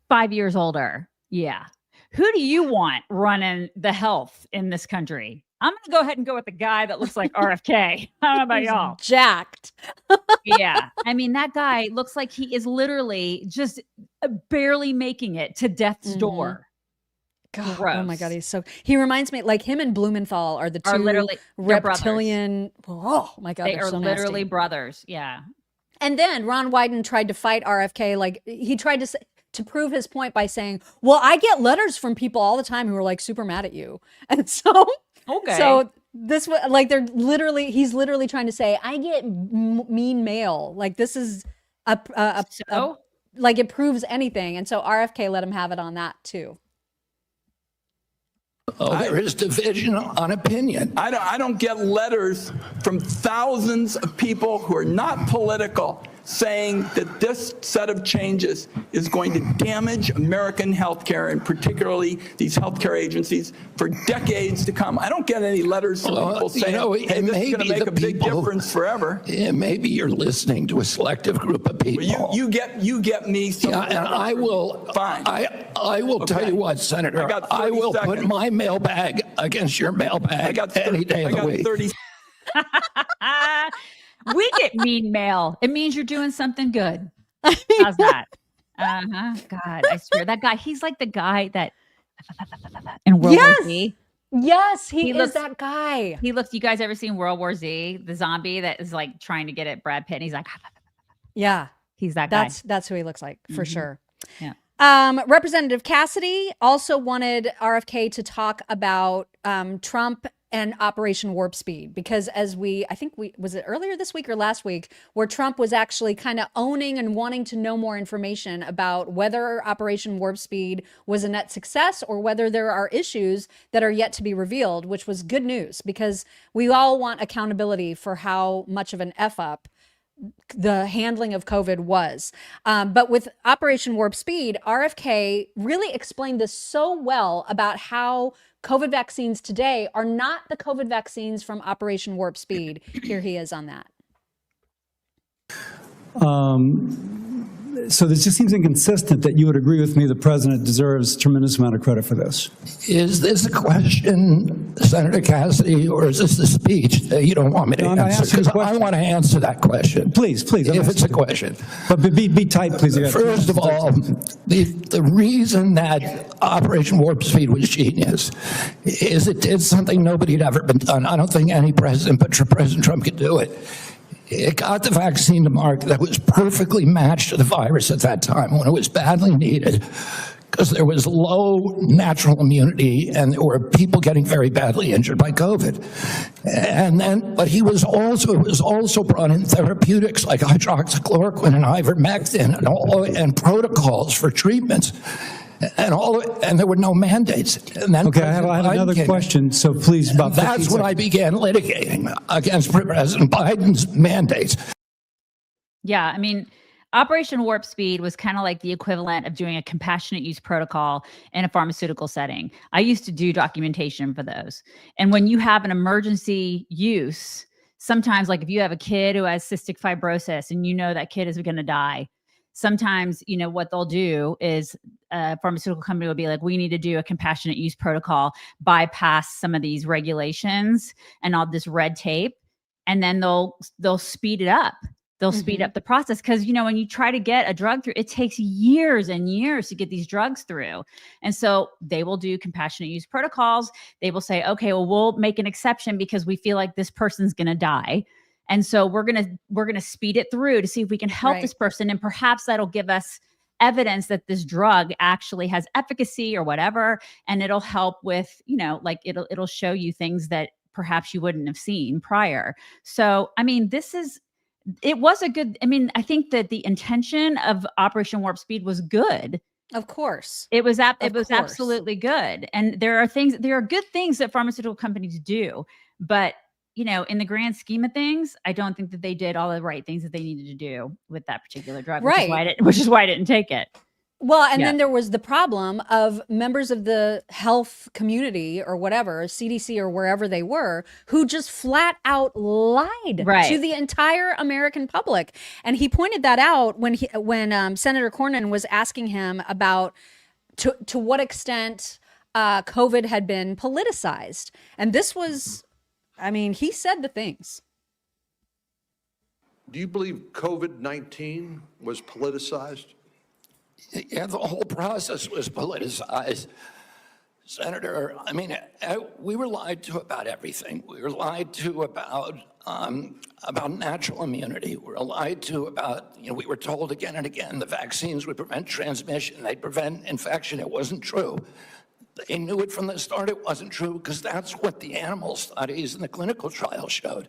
5 years older. Yeah. Who do you want running the health in this country? I'm going to go ahead and go with the guy that looks like RFK. I don't know about y'all. Jacked. Yeah. I mean, that guy looks like he is literally just barely making it to death's door. God, Gross. oh my God, he reminds me, like him and Blumenthal are the two literally they're reptilian. Oh my God, They they're are so literally nasty. brothers. Yeah. And then Ron Wyden tried to fight RFK. Like he tried to prove his point by saying, well, I get letters from people all the time who are like super mad at you. And so, so this was like, he's literally trying to say, I get mean mail. Like this is like it proves anything. And so RFK let him have it on that too. Oh, there is division on opinion. I don't get letters from thousands of people who are not political saying that this set of changes is going to damage American healthcare, and particularly these healthcare agencies, for decades to come. I don't get any letters from people saying, hey, this is going to make a big difference forever. Yeah, maybe you're listening to a selective group of people. Well, you get me. Yeah, and I will. Fine. I will tell you what, Senator. I will put my mailbag against your mailbag any day of the week. 30 We get mean mail. It means you're doing something good. How's that? God, I swear that guy, he's like the guy that in World War Z. Yes, he is looks, that guy. He looks, you guys ever seen World War Z? The zombie that is like trying to get at Brad Pitt. And he's like, yeah, he's that guy. That's who he looks like for sure. Yeah. Representative Cassidy also wanted RFK to talk about Trump and Operation Warp Speed, because was it earlier this week or last week, where Trump was actually kind of owning and wanting to know more information about whether Operation Warp Speed was a net success or whether there are issues that are yet to be revealed, which was good news because we all want accountability for how much of an F up the handling of COVID was. But with Operation Warp Speed, RFK really explained this so well about how COVID vaccines today are not the COVID vaccines from Operation Warp Speed. Here he is on that. So this just seems inconsistent that you would agree with me the president deserves a tremendous amount of credit for this. Is this a question, Senator Cassidy, or is this a speech that you don't want me to answer? Because I want to answer that question. Please. If it's a question. But be tight, please. First of all, the reason that Operation Warp Speed was genius is it did something nobody had ever been done. I don't think any president but President Trump could do it. It got the vaccine to market that was perfectly matched to the virus at that time when it was badly needed, because there was low natural immunity and there were people getting very badly injured by COVID. But it was also brought in therapeutics like hydroxychloroquine and ivermectin and protocols for treatments. And there were no mandates. And then okay, I have another question, so please. That's when I began litigating against President Biden's mandates. Yeah, I mean, Operation Warp Speed was kind of like the equivalent of doing a compassionate use protocol in a pharmaceutical setting. I used to do documentation for those. And when you have an emergency use, sometimes like if you have a kid who has cystic fibrosis and you know that kid is going to die, sometimes, what they'll do is a pharmaceutical company will be like, we need to do a compassionate use protocol, bypass some of these regulations and all this red tape. And then they'll speed it up. They'll speed up the process. Cause when you try to get a drug through, it takes years and years to get these drugs through. And so they will do compassionate use protocols. They will say, okay, well, we'll make an exception because we feel like this person's going to die. And so we're gonna speed it through to see if we can help this person, and perhaps that'll give us evidence that this drug actually has efficacy or whatever, and it'll help with, like it'll show you things that perhaps you wouldn't have seen prior. So, I mean, it was a good, I think that the intention of Operation Warp Speed was good. Of course. It was absolutely good. And there are good things that pharmaceutical companies do, but in the grand scheme of things, I don't think that they did all the right things that they needed to do with that particular drug, Right. which is why I didn't take it. Well, and then there was the problem of members of the health community or whatever, CDC or wherever they were, who just flat out lied to the entire American public. And he pointed that out when Senator Cornyn was asking him about to what extent COVID had been politicized. And this was, he said the things. Do you believe COVID-19 was politicized? Yeah, the whole process was politicized. Senator, we were lied to about everything. We were lied to about natural immunity. We were lied to about, we were told again and again the vaccines would prevent transmission, they'd prevent infection. It wasn't true. They knew it from the start it wasn't true because that's what the animal studies and the clinical trials showed.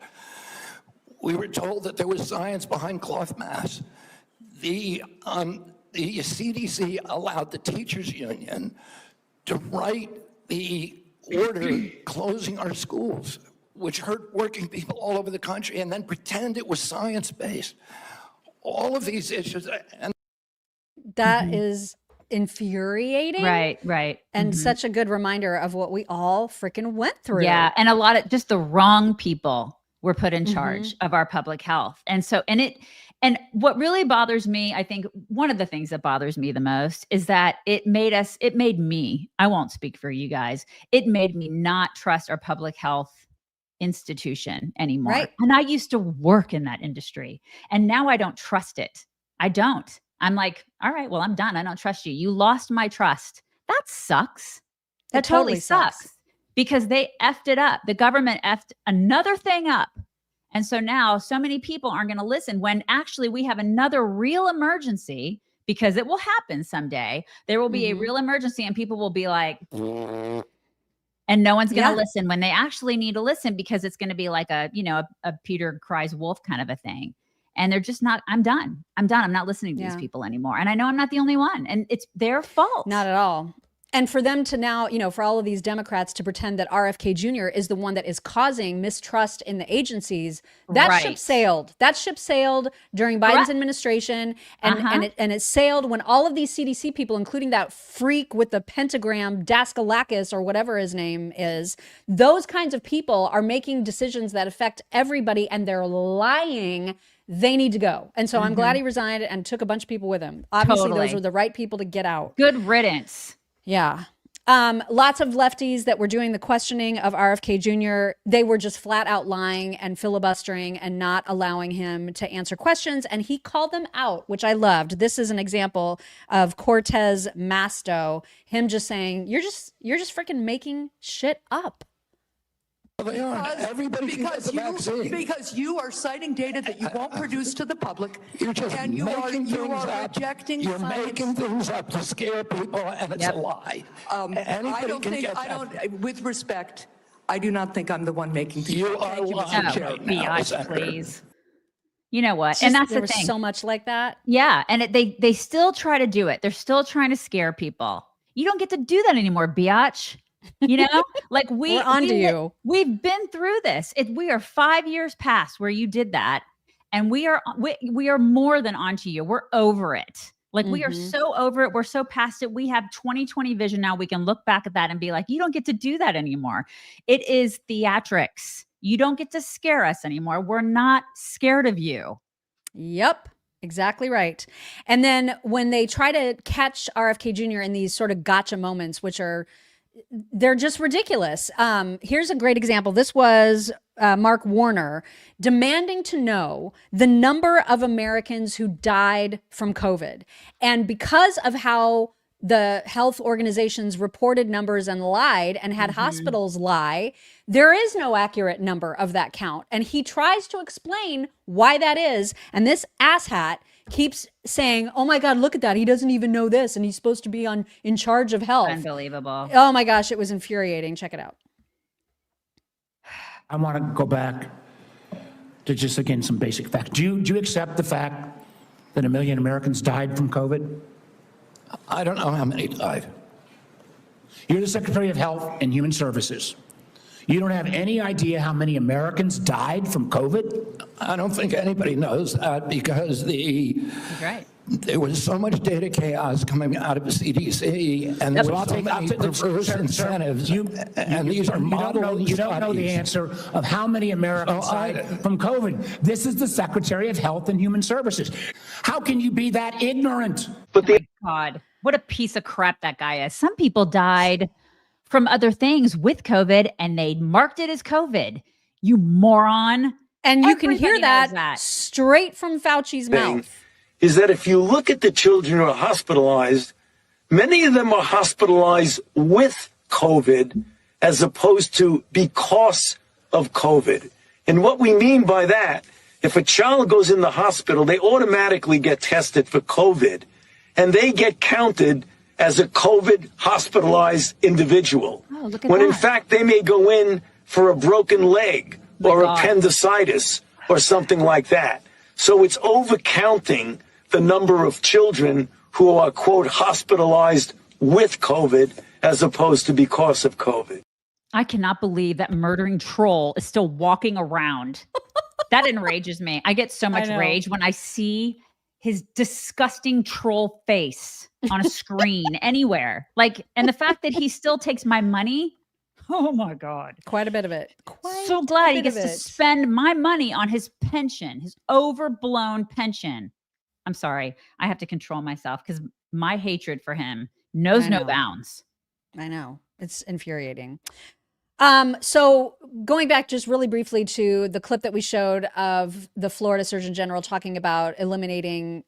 We were told that there was science behind cloth masks. The CDC allowed the teachers union to write the order closing our schools, which hurt working people all over the country, and then pretend it was science-based. All of these issues. And that is infuriating. Right. And such a good reminder of what we all freaking went through. Yeah, and a lot of just the wrong people were put in charge of our public health. And what really bothers me, I think one of the things that bothers me the most is that it made me, I won't speak for you guys, it made me not trust our public health institution anymore. Right. And I used to work in that industry, and now I don't trust it. I don't. I'm like, all right, well, I'm done. I don't trust you. You lost my trust. That sucks. That totally sucks. Because they effed it up. The government effed another thing up. And so now so many people aren't going to listen when actually we have another real emergency, because it will happen someday. There will be a real emergency and people will be like, and no one's going to listen when they actually need to listen, because it's going to be like a Peter cries wolf kind of a thing. And they're just not, I'm done. I'm not listening to these people anymore. And I know I'm not the only one, and it's their fault. Not at all. And for them to now, for all of these Democrats to pretend that RFK Jr. is the one that is causing mistrust in the agencies, that ship sailed. That ship sailed during Biden's administration, and it sailed when all of these CDC people, including that freak with the pentagram, Daskalakis or whatever his name is, those kinds of people are making decisions that affect everybody, and they're lying. They need to go. And so I'm glad he resigned and took a bunch of people with him. Obviously, those were the right people to get out. Good riddance. Yeah. Lots of lefties that were doing the questioning of RFK Jr., they were just flat out lying and filibustering and not allowing him to answer questions. And he called them out, which I loved. This is an example of Cortez Masto, him just saying, you're just freaking making shit up. They aren't. Everybody can get the vaccine. Because you are citing data that you won't produce to the public. You're just and you are rejecting You're science. making things up to scare people, and it's a lie. With respect, I do not think I'm the one making things You up. are Thank you, lying Mr. Chair. right now, Senator. Please. You know what? And that's there the was thing. so much like that. Yeah. And they still try to do it. They're still trying to scare people. You don't get to do that anymore, biatch. Like we're onto you. We've been through this. We are 5 years past where you did that, and we are more than onto you. We're over it. Like we are so over it. We're so past it. We have 2020 vision now. We can look back at that and be like, you don't get to do that anymore. It is theatrics. You don't get to scare us anymore. We're not scared of you. Yep. Exactly right. And then when they try to catch RFK Jr. in these sort of gotcha moments, they're just ridiculous. Here's a great example. This was Mark Warner demanding to know the number of Americans who died from COVID. And because of how the health organizations reported numbers and lied and had hospitals lie, there is no accurate number of that count. And he tries to explain why that is. And this asshat keeps saying, oh my God, look at that. He doesn't even know this. And he's supposed to be in charge of health. Unbelievable. Oh my gosh, it was infuriating. Check it out. I want to go back to just, again, some basic facts. Do you accept the fact that 1 million Americans died from COVID? I don't know how many died. You're the Secretary of Health and Human Services. You don't have any idea how many Americans died from COVID? I don't think anybody knows that because there was so much data chaos coming out of the CDC, and there were so many perverse incentives. And these are modeled You don't know the answer of how many Americans died from COVID. This is the Secretary of Health and Human Services. How can you be that ignorant? But God, what a piece of crap that guy is. Some people died from other things with COVID, and they marked it as COVID. You moron. And you can hear that straight from Fauci's mouth. Is that if you look at the children who are hospitalized, many of them are hospitalized with COVID as opposed to because of COVID. And what we mean by that, if a child goes in the hospital, they automatically get tested for COVID, and they get counted as a COVID hospitalized individual. Oh, look at when that. in fact they may go in for a broken leg or appendicitis or something like that. So it's overcounting the number of children who are, quote, hospitalized with COVID as opposed to because of COVID. I cannot believe that murdering troll is still walking around. That enrages me. I get so much rage when I see his disgusting troll face on a screen anywhere. And the fact that he still takes my money. Oh my God. Quite a bit of it. So glad he gets to spend my money on his pension, his overblown pension. I'm sorry. I have to control myself because my hatred for him knows no bounds. I know. It's infuriating. So going back just really briefly to the clip that we showed of the Florida Surgeon General talking about eliminating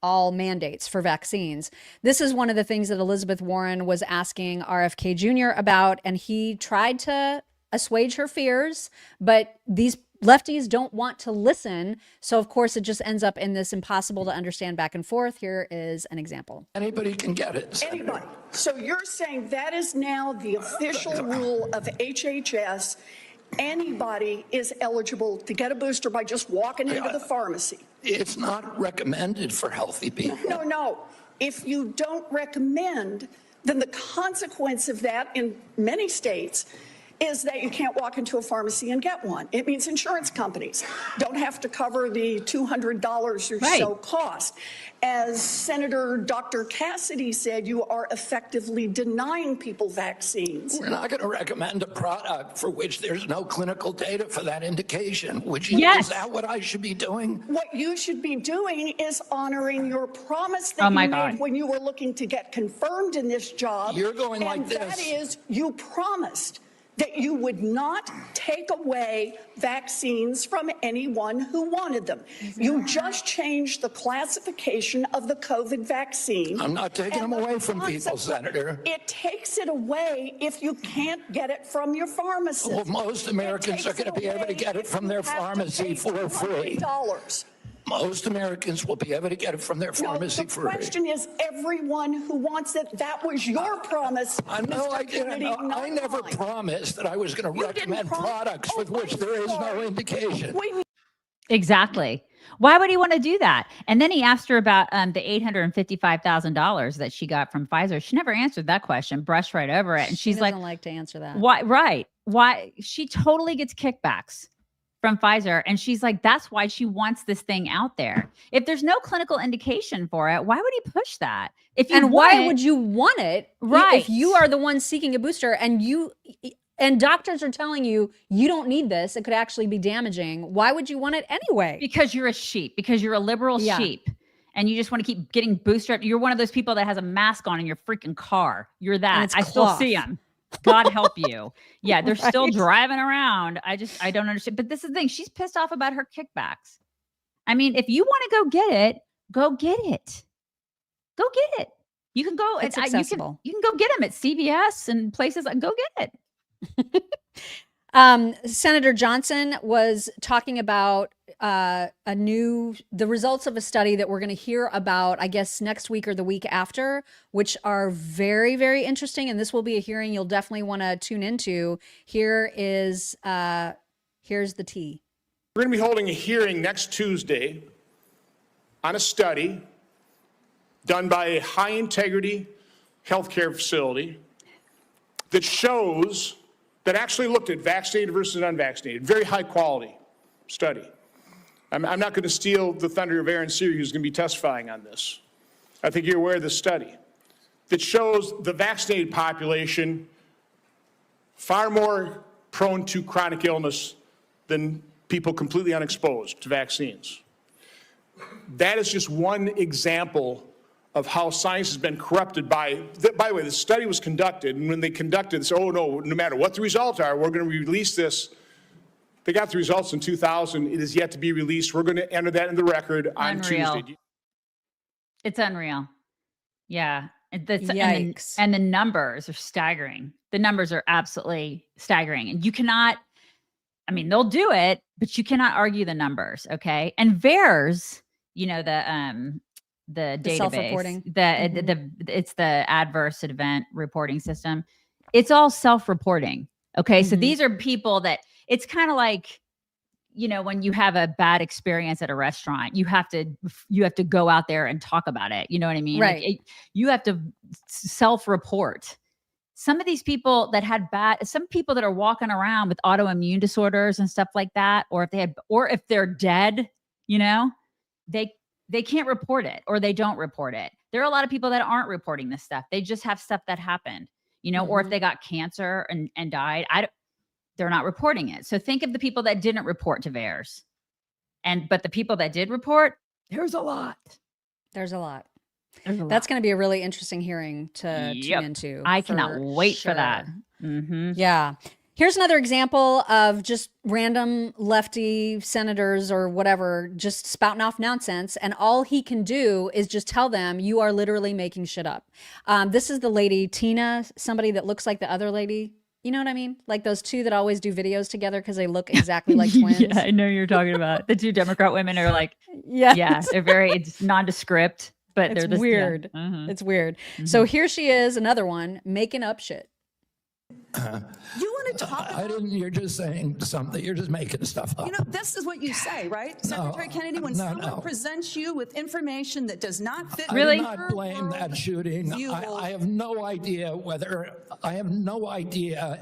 all mandates for vaccines. This is one of the things that Elizabeth Warren was asking RFK Jr. about, and he tried to assuage her fears, but these lefties don't want to listen. So of course it just ends up in this impossible to understand back and forth. Here is an example. Anybody can get it. Anybody. So you're saying that is now the official rule of HHS. Anybody is eligible to get a booster by just walking into the pharmacy. It's not recommended for healthy people. No. If you don't recommend, then the consequence of that in many states is that you can't walk into a pharmacy and get one. It means insurance companies don't have to cover the $200 or so cost. As Senator Dr. Cassidy said, you are effectively denying people vaccines. We're not going to recommend a product for which there's no clinical data for that indication. Is that what I should be doing? What you should be doing is honoring your promise that you made when you were looking to get confirmed in this job. You're going like this. And that is, you promised that you would not take away vaccines from anyone who wanted them. You just changed the classification of the COVID vaccine. I'm not taking them away from people, Senator. It takes it away if you can't get it from your pharmacist. Well, most Americans are going to be able to get it from their pharmacy for free. Most Americans will be able to get it from their pharmacy for free. The question is, everyone who wants it, that was your promise. I never promised that I was going to recommend products with which there is no indication. Exactly. Why would he want to do that? And then he asked her about the $855,000 that she got from Pfizer. She never answered that question, brushed right over it. And she's She doesn't like to answer that. Why? Right. Why? She totally gets kickbacks from Pfizer. And she's like, that's why she wants this thing out there. If there's no clinical indication for it, why would he push that? Why would you want it? Right. If you are the one seeking a booster and doctors are telling you, you don't need this, it could actually be damaging. Why would you want it anyway? Because you're a sheep, because you're a liberal sheep. And you just want to keep getting boosted. You're one of those people that has a mask on in your freaking car. You're that. I still see them. God help you. Yeah, they're still driving around. I don't understand. But this is the thing. She's pissed off about her kickbacks. I mean, if you want to go get it, go get it. Go get it. You can go. It's accessible. You can go get them at CVS and places. Go get it. Senator Johnson was talking about the results of a study that we're going to hear about, I guess, next week or the week after, which are very, very interesting. And this will be a hearing you'll definitely want to tune into. Here's the tea. We're going to be holding a hearing next Tuesday on a study done by a high integrity healthcare facility that shows that actually looked at vaccinated versus unvaccinated, very high quality study. I'm not going to steal the thunder of Aaron Seary, who's going to be testifying on this. I think you're aware of the study that shows the vaccinated population far more prone to chronic illness than people completely unexposed to vaccines. That is just one example of how science has been corrupted by the way, the study was conducted, and when they conducted this, oh no, no matter what the results are, we're going to release this. They got the results in 2000. It is yet to be released. We're going to enter that in the record on Tuesday. It's unreal. Yeah. Yikes. And the numbers are staggering. The numbers are absolutely staggering. And you cannot, I mean, they'll do it, but you cannot argue the numbers. Okay. And VAERS, you know, the database, self-reporting. It's the adverse event reporting system. It's all self-reporting. Okay. So these are people that, it's kind of like, you know, when you have a bad experience at a restaurant, you have to go out there and talk about it. You know what I mean? Right. Like you have to self-report. Some of these people that had some people that are walking around with autoimmune disorders and stuff like that, or if they're dead, you know, they can't report it, or they don't report it. There are a lot of people that aren't reporting this stuff. They just have stuff that happened, you know, or if they got cancer and died, they're not reporting it. So think of the people that didn't report to VAERS. But the people that did report, there's a lot. There's a lot. That's going to be a really interesting hearing to tune into. I cannot wait for that. Mm-hmm. Yeah. Here's another example of just random lefty senators or whatever just spouting off nonsense. And all he can do is just tell them, you are literally making shit up. This is the lady, Tina, somebody that looks like the other lady. You know what I mean? Like those two that always do videos together because they look exactly like twins. Yeah, I know you're talking about. The two Democrat women are like, yes. Yeah, they're it's nondescript, but it's they're this weird. Yeah. Mm-hmm. It's weird. Mm-hmm. So here she is, another one, making up shit. You want to talk about You're just saying something. You're just making stuff up. You know, this is what you say, right? Secretary Kennedy, when someone presents you with information that does not fit. I do not blame that shooting. I have no idea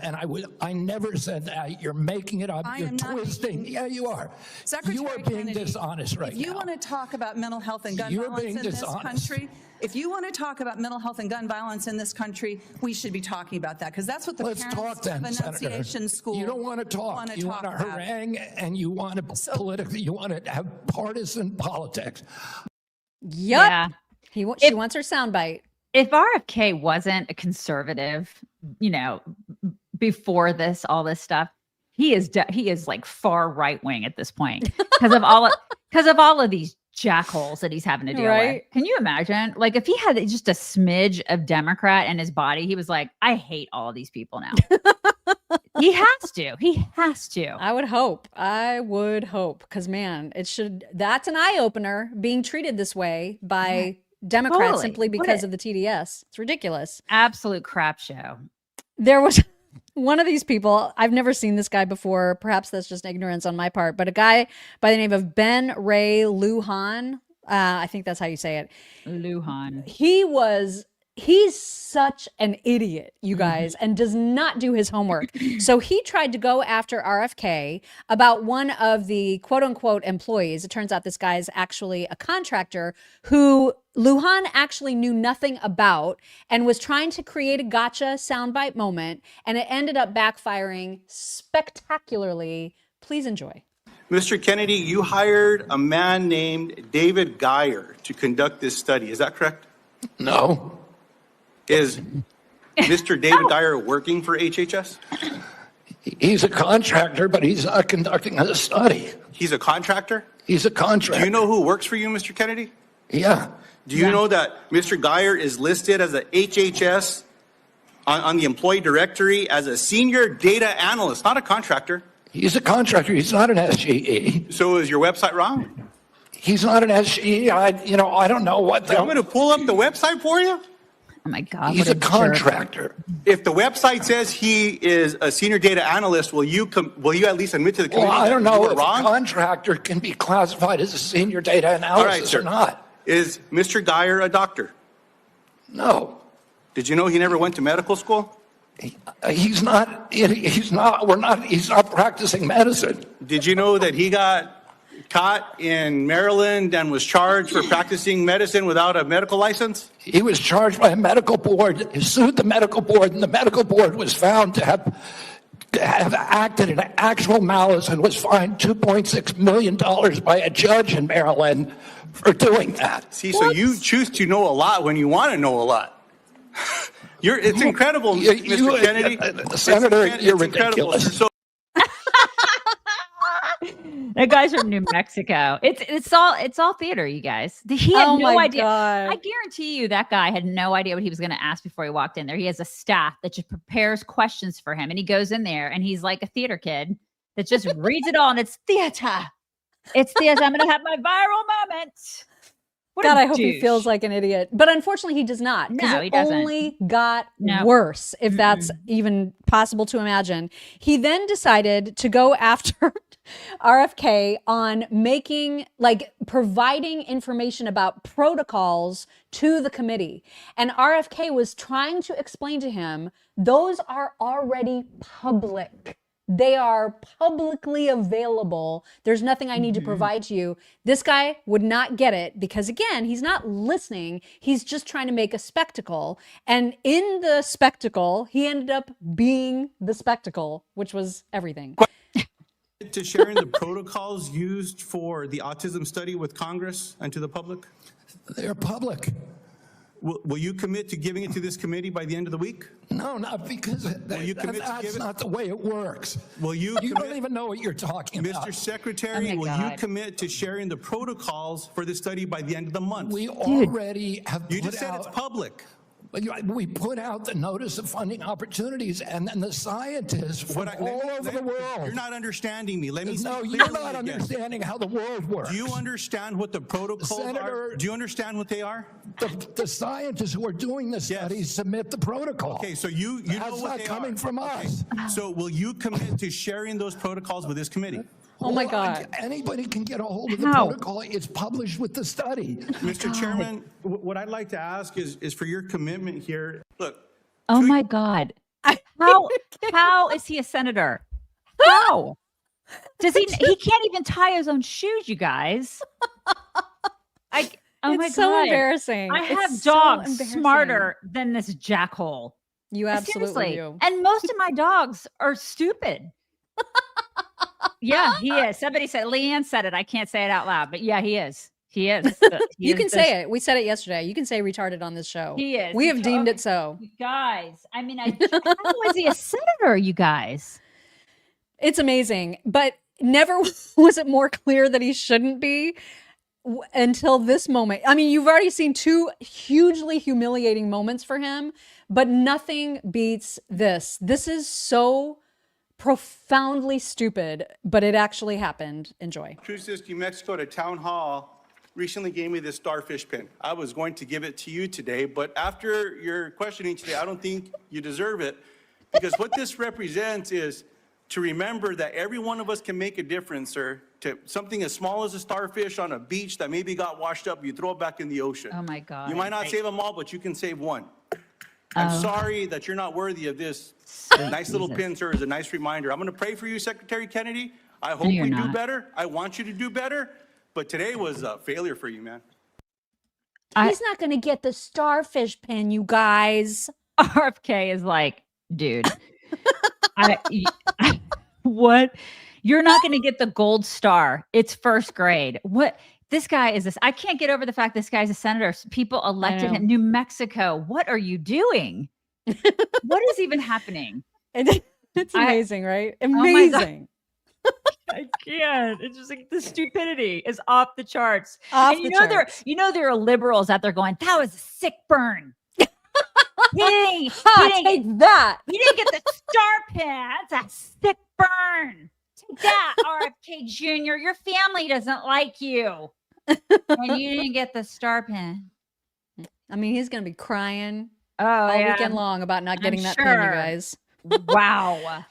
and I never said that. You're making it up. You're twisting. Yeah, you are. Secretary you are being Kennedy, dishonest right now. If you want to talk about mental health and gun violence in this country, if you want to talk about mental health and gun violence in this country, we should be talking about that, because that's what the parents of Annunciation School. You don't want to talk. You want to harangue, and you want to politically. You want to have partisan politics. Yep. Yeah. She wants her soundbite. If RFK wasn't a conservative, you know, before all this stuff, he is like far right wing at this point because of all of these jackholes that he's having to deal with. Can you imagine? Like if he had just a smidge of Democrat in his body, he was like, I hate all of these people now. He has to. I would hope. Because man, that's an eye-opener being treated this way by Democrats simply because of the TDS. It's ridiculous. Absolute crap show. There was one of these people, I've never seen this guy before. Perhaps that's just ignorance on my part, but a guy by the name of Ben Ray Lujan. I think that's how you say it. Lujan. He's such an idiot, you guys, and does not do his homework. So he tried to go after RFK about one of the quote unquote employees. It turns out this guy is actually a contractor who Lujan actually knew nothing about and was trying to create a gotcha soundbite moment. And it ended up backfiring spectacularly. Please enjoy. Mr. Kennedy, you hired a man named David Geyer to conduct this study. Is that correct? No. Is Mr. David Geyer working for HHS? He's a contractor, but he's not conducting a study. He's a contractor? He's a contractor. Do you know who works for you, Mr. Kennedy? Yeah. Do you know that Mr. Geyer is listed as a HHS on the employee directory as a senior data analyst, not a contractor? He's a contractor. He's not an SGE. So is your website wrong? He's not an SGE. I don't know what. I'm going to pull up the website for you. Oh my God. He's a contractor. If the website says he is a senior data analyst, will you at least admit to the committee? Well, I don't know that you if were wrong? a contractor can be classified as a senior data All right, analyst sir. or not. Is Mr. Geyer a doctor? No. Did you know he never went to medical school? He's not practicing medicine. Did you know that he got caught in Maryland and was charged for practicing medicine without a medical license? He was charged by a medical board. He sued the medical board, and the medical board was found to have acted in actual malice and was fined $2.6 million by a judge in Maryland for doing that. See, so you choose to know a lot when you want to know a lot. It's incredible, Mr. Kennedy. Senator, you're it's incredible. ridiculous. So That guy's from New Mexico. It's all theater, you guys. He had no idea. God. I guarantee you that guy had no idea what he was going to ask before he walked in there. He has a staff that just prepares questions for him, and he goes in there and he's like a theater kid that just reads it all, and it's theater. It's theater. I'm going to have my viral moment. What God, a I hope he douche. feels like an idiot. But unfortunately, he does not. No, it he doesn't. only got No. worse, if that's even possible to imagine. He then decided to go after RFK on providing information about protocols to the committee. And RFK was trying to explain to him, those are already public. They are publicly available. There's nothing I need to provide to you. This guy would not get it because, again, he's not listening. He's just trying to make a spectacle. And in the spectacle, he ended up being the spectacle, which was everything. to sharing the protocols used for the autism study with Congress and to the public? They're public. Will you commit to giving it to this committee by the end of the week? No, not because that's not the way it works. Will you? You don't even know what you're talking about. Mr. Secretary, will you commit to sharing the protocols for the study by the end of the month? We already have. You just said it's public. We put out the notice of funding opportunities, and then the scientists from all over the world. You're not understanding me. Let me. No, you're not understanding how the world works. Do you understand what the protocols are? Do you understand what they are? The scientists who are doing the studies submit the protocol. Okay, so you know That's what not they coming are. from us. So will you commit to sharing those protocols with this committee? Oh my God. Anybody can get a hold of the protocol. It's published with the study. Mr. Chairman, what I'd like to ask is for your commitment here. Look. Oh my God. How is he a senator? How? Does he can't even tie his own shoes, you guys. Oh my It's so God. embarrassing. I It's have so dogs embarrassing. smarter than this jackhole. You absolutely Seriously. do. And most of my dogs are stupid. Yeah, he is. Somebody said, Leanne said it. I can't say it out loud, but yeah, he is. He is. You can say it. We said it yesterday. You can say retarded on this show. He is. We have deemed it so. You guys, I mean, how is he a senator, you guys? It's amazing, but never was it more clear that he shouldn't be until this moment. I mean, you've already seen two hugely humiliating moments for him, but nothing beats this. This is so profoundly stupid, but it actually happened. Enjoy. Cruz, New Mexico, at a town hall, recently gave me this starfish pin. I was going to give it to you today, but after your questioning today, I don't think you deserve it, because what this represents is to remember that every one of us can make a difference, sir, to something as small as a starfish on a beach that maybe got washed up, you throw it back in the ocean. Oh my God. You might not save them all, but you can save one. I'm sorry that you're not worthy of this nice little pin, sir, as a nice reminder. I'm going to pray for you, Secretary Kennedy. I hope we do better. I want you to do better. But today was a failure for you, man. He's not going to get the starfish pin, you guys. RFK is like, dude, what? You're not going to get the gold star. It's first grade. What? This guy is this. I can't get over the fact this guy's a senator. People elected him. New Mexico. What are you doing? What is even happening? It's amazing, right? Oh my God. Amazing. I can't. It's just like the stupidity is off the charts. Off and the charts. there are liberals out there going, that was a sick burn. He Take that. He didn't get the star pin. That's a sick burn. that, RFK Jr. Your family doesn't like you. And you didn't get the star pin. I mean, he's going to be crying all weekend long about not getting that pin, you guys. Wow.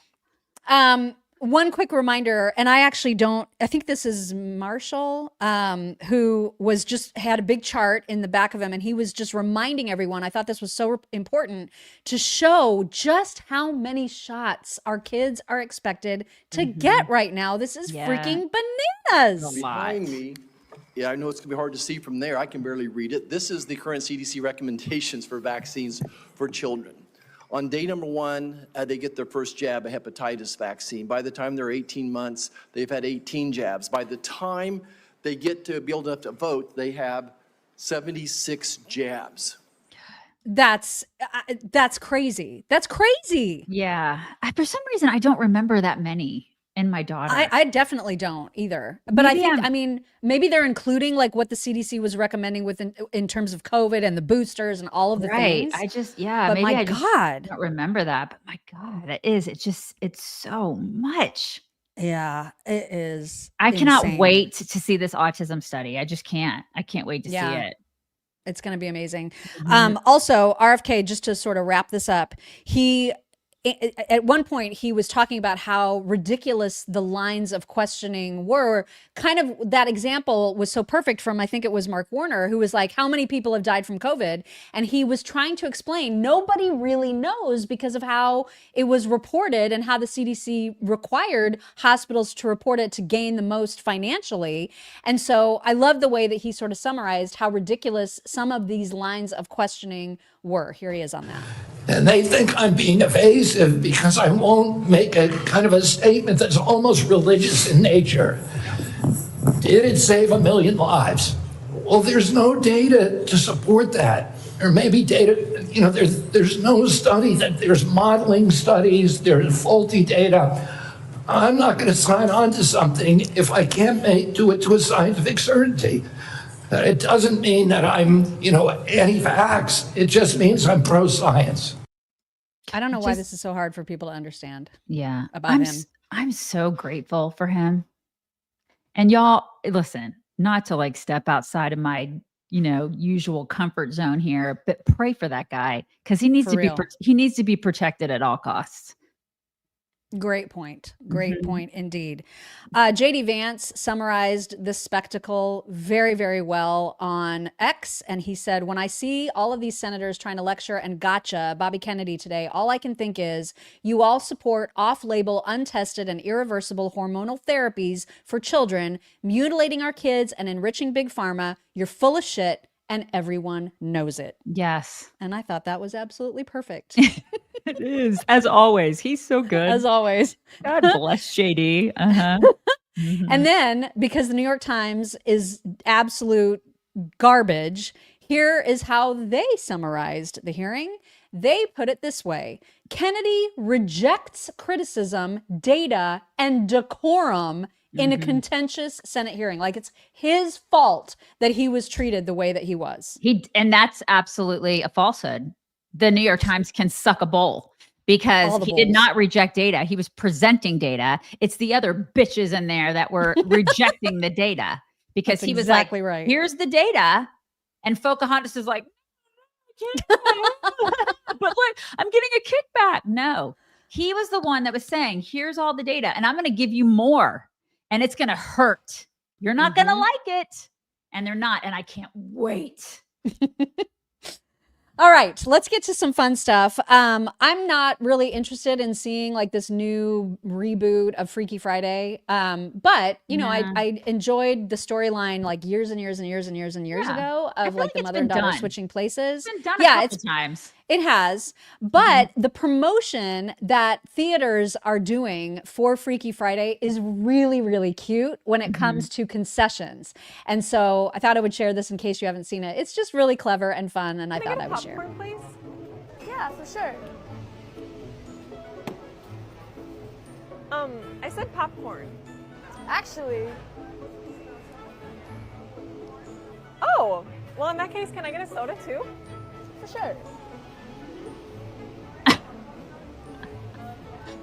One quick reminder, and I think this is Marshall, who had a big chart in the back of him, and he was just reminding everyone, I thought this was so important, to show just how many shots our kids are expected to get right now. This is freaking bananas. Behind me, I know it's going to be hard to see from there. I can barely read it. This is the current CDC recommendations for vaccines for children. On day number 1, they get their first jab, a hepatitis vaccine. By the time they're 18 months, they've had 18 jabs. By the time they get to be old enough to vote, they have 76 jabs. That's crazy. That's crazy. Yeah. For some reason, I don't remember that many in my daughter. I definitely don't either. But maybe maybe they're including like what the CDC was recommending in terms of COVID and the boosters and all of the things. I just, but maybe I don't remember that. But my God, it's so much. Yeah, it is. I cannot insane. wait to see this autism study. I just can't. I can't wait to see it. It's going to be amazing. Also, RFK, just to sort of wrap this up, at one point, he was talking about how ridiculous the lines of questioning were. Kind of that example was so perfect from, I think it was Mark Warner, who was like, how many people have died from COVID? And he was trying to explain, nobody really knows because of how it was reported and how the CDC required hospitals to report it to gain the most financially. And so I love the way that he sort of summarized how ridiculous some of these lines of questioning were. Here he is on that. And they think I'm being evasive because I won't make a kind of a statement that's almost religious in nature. Did it save 1 million lives? Well, there's no data to support that. Or maybe data, there's no study there's modeling studies, there's faulty data. I'm not going to sign on to something if I can't do it to a scientific certainty. It doesn't mean that I'm, anti-vax. It just means I'm pro-science. I don't know why this is so hard for people to understand. Yeah. About him. I'm so grateful for him. And y'all, listen, not to like step outside of my, usual comfort zone here, but pray for that guy because he needs to be protected at all costs. Great point. Great point indeed. JD Vance summarized this spectacle very, very well on X. And he said, when I see all of these senators trying to lecture and gotcha Bobby Kennedy today, all I can think is you all support off-label, untested and irreversible hormonal therapies for children, mutilating our kids and enriching big pharma. You're full of shit and everyone knows it. Yes. And I thought that was absolutely perfect. It is. As always. He's so good. As always. God bless JD. And then, because the New York Times is absolute garbage, here is how they summarized the hearing. They put it this way: Kennedy rejects criticism, data, and decorum in a contentious Senate hearing. Like it's his fault that he was treated the way that he was. And that's absolutely a falsehood. The New York Times can suck a bowl because he did not reject data. He was presenting data. It's the other bitches in there that were rejecting the data because he was exactly like, right. Here's the data. And Pocahontas is like, but look, I'm getting a kickback. No, he was the one that was saying, here's all the data and I'm going to give you more and it's going to hurt. You're not going to like it. And they're not. And I can't wait. All right, let's get to some fun stuff. I'm not really interested in seeing like this new reboot of Freaky Friday. But I enjoyed the storyline like years and years and years and years and years ago of like the mother and daughter switching places. It's been done a couple times. It has, but the promotion that theaters are doing for Freaky Friday is really, really cute when it comes to concessions. And so I thought I would share this in case you haven't seen it. It's just really clever and fun, and I thought I would share. Popcorn, please? Yeah, for sure. I said popcorn. Actually. Oh, well in that case, can I get a soda too? For sure.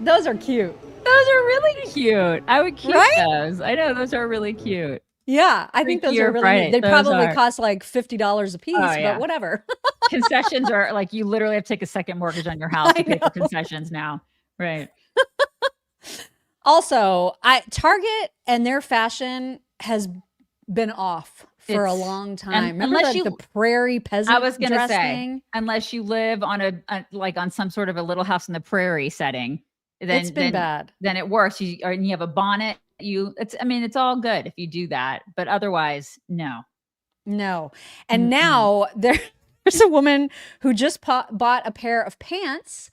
Those are cute. Those Those are really cute. I would keep Right? those. I know those are really cute. Yeah, I think those Freakier are really Friday. neat. They Those probably are. cost like $50 a piece, Oh, yeah. but whatever. Concessions are like you literally have to take a second mortgage on your house to pay for concessions now. Right. Also, Target and their fashion has been off for a It's- long time. and Remember unless the prairie peasant I was gonna dress say, thing? unless you live on a like on some sort of a little house in the prairie setting, then It's been bad. Then it works. And you have a bonnet. It's all good if you do that, but otherwise, no. No. And now there's a woman who just bought a pair of pants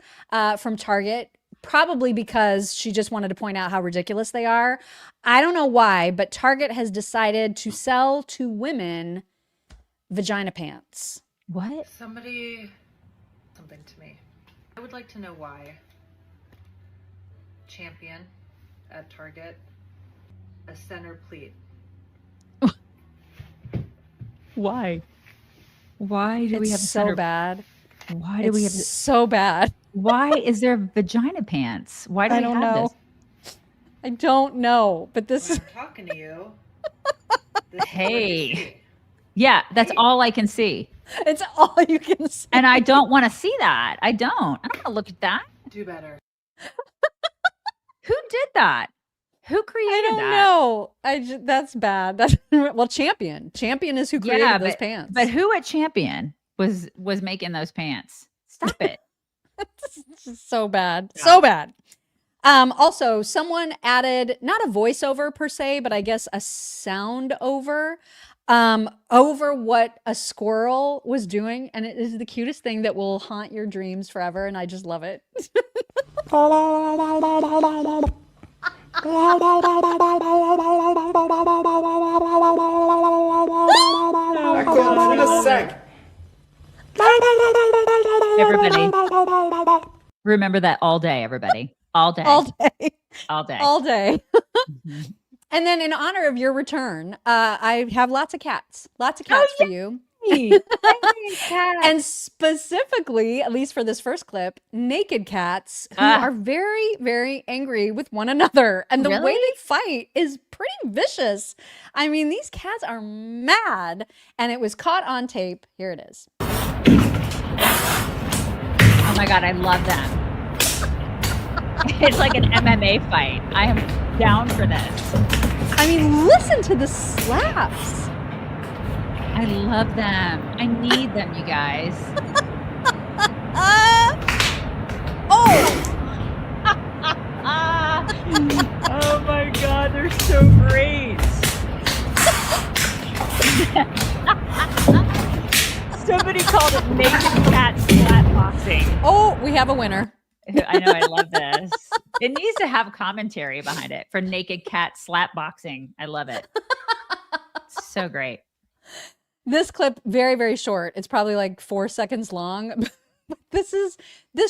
from Target, probably because she just wanted to point out how ridiculous they are. I don't know why, but Target has decided to sell to women vagina pants. What? Something to me. I would like to know why Champion at Target, a center pleat. Why? Why do we It's have so bad. Why do we have so bad? Why is there vagina pants? Why do I we don't have know. this? I don't know, but this is Talking to you. Hey. Yeah, that's all I can see. It's all you can see. And I don't want to see that. I don't want to look at that. Do better. Who did that? Who created I don't that? know. That's bad. That's well, Champion. Champion is who created those pants. But who at Champion was making those pants? Stop it. It's so bad. So bad. Also, someone added not a voiceover per se, but I guess a sound over what a squirrel was doing, and it is the cutest thing that will haunt your dreams forever, and I just love it. Everybody, remember that all day, everybody. All day. All day. All day. All day. And then in honor of your return, I have lots of cats. Lots of cats for you. And specifically, at least for this first clip, naked cats who are very, very angry with one another. And the way they fight is pretty vicious. I mean, these cats are mad. And it was caught on tape. Here it is. Oh my God, I love them. It's like an MMA fight. I am down for this. I mean, listen to the slaps. I love them. I need them, you guys. Oh my God, they're so great. Somebody called it naked cat slap boxing. Oh, we have a winner. I know, I love this. It needs to have commentary behind it for naked cat slap boxing. I love it. So great. This clip, very, very short. It's probably like 4 seconds long. This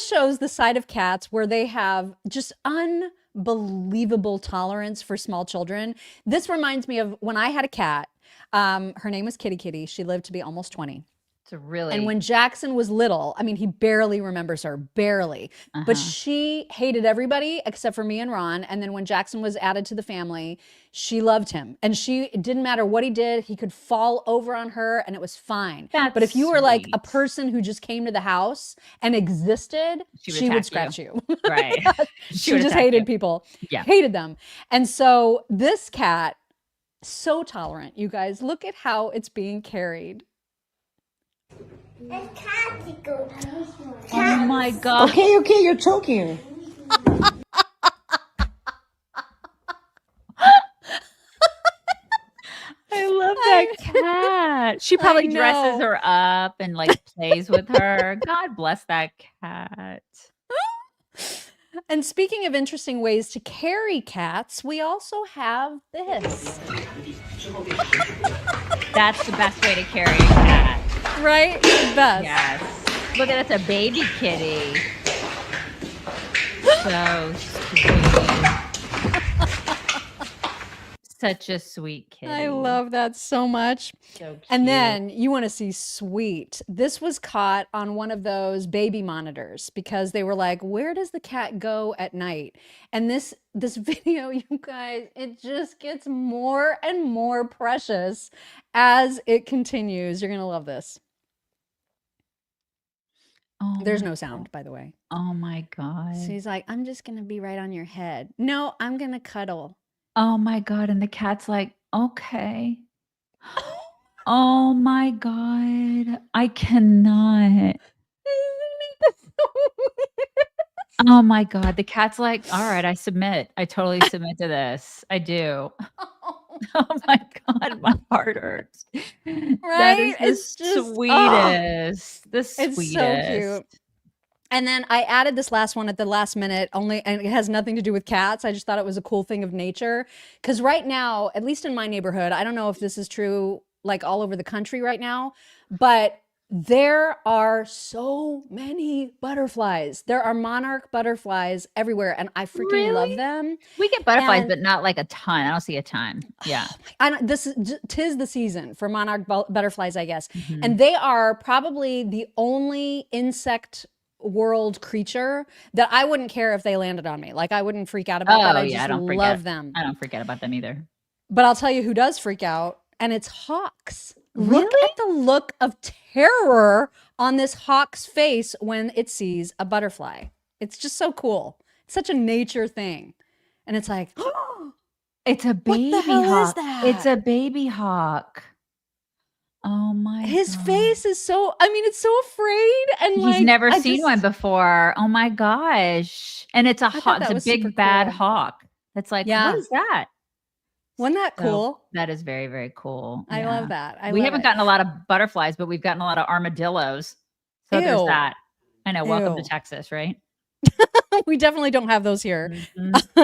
shows the side of cats where they have just unbelievable tolerance for small children. This reminds me of when I had a cat. Her name was Kitty Kitty. She lived to be almost 20. It's really. And when Jackson was little, I mean, he barely remembers her, barely. But she hated everybody except for me and Ron. And then when Jackson was added to the family, she loved him. And it didn't matter what he did. He could fall over on her and it was fine. But if you were like a person who just came to the house and existed, she would scratch you. Right. She just hated people. Yeah. Hated them. And so this cat, so tolerant, you guys. Look at how it's being carried. Oh my God. Okay, you're choking. I love that cat. She probably I dresses know. her up and like plays with her. God bless that cat. And speaking of interesting ways to carry cats, we also have this. That's the best way to carry a cat. Right? The best. Yes. Look at that's a baby kitty. So sweet. Such a sweet kid. I love that so much. So cute. And then you want to see sweet. This was caught on one of those baby monitors because they were like, where does the cat go at night? And this video, you guys, it just gets more and more precious as it continues. You're going to love this. Oh There's no sound, by the way. Oh my God. So he's like, I'm just going to be right on your head. No, I'm going to cuddle. Oh my God. And the cat's like, okay. Oh my God. I cannot. Oh my God. The cat's like, all right, I submit. I totally submit to this. I do. Oh my God. My heart hurts. That is Right? It's the just sweetest. The sweetest. It's so cute. And then I added this last one at the last minute and it has nothing to do with cats. I just thought it was a cool thing of nature. Because right now, at least in my neighborhood, I don't know if this is true like all over the country right now, but there are so many butterflies. There are monarch butterflies everywhere, and I freaking love them. We get butterflies, And- but not like a ton. I don't see a ton. Yeah. Tis the season for monarch butterflies, I guess. And they are probably the only insect world creature that I wouldn't care if they landed on me. Like I wouldn't freak out about that. I just love them. I don't forget about them either. But I'll tell you who does freak out, and it's hawks. Look at the look of terror on this hawk's face when it sees a butterfly. It's just so cool. It's such a nature thing. And it's like, it's a baby what the hell hawk. is that? It's a baby hawk. Oh my His God. face is so, I mean, it's so afraid. And He's like, never I seen just- one before. Oh my gosh. And it's a thought hawk. that It's was a big super bad cool. hawk. It's like, Yeah. what is that? Wasn't that So, cool? that is very, very cool. I Yeah. love that. We love haven't it. gotten a lot of butterflies, but we've gotten a lot of armadillos. So there's Ew. that. I know. Welcome to Ew. Texas, right? We definitely don't have those here. Mm-hmm.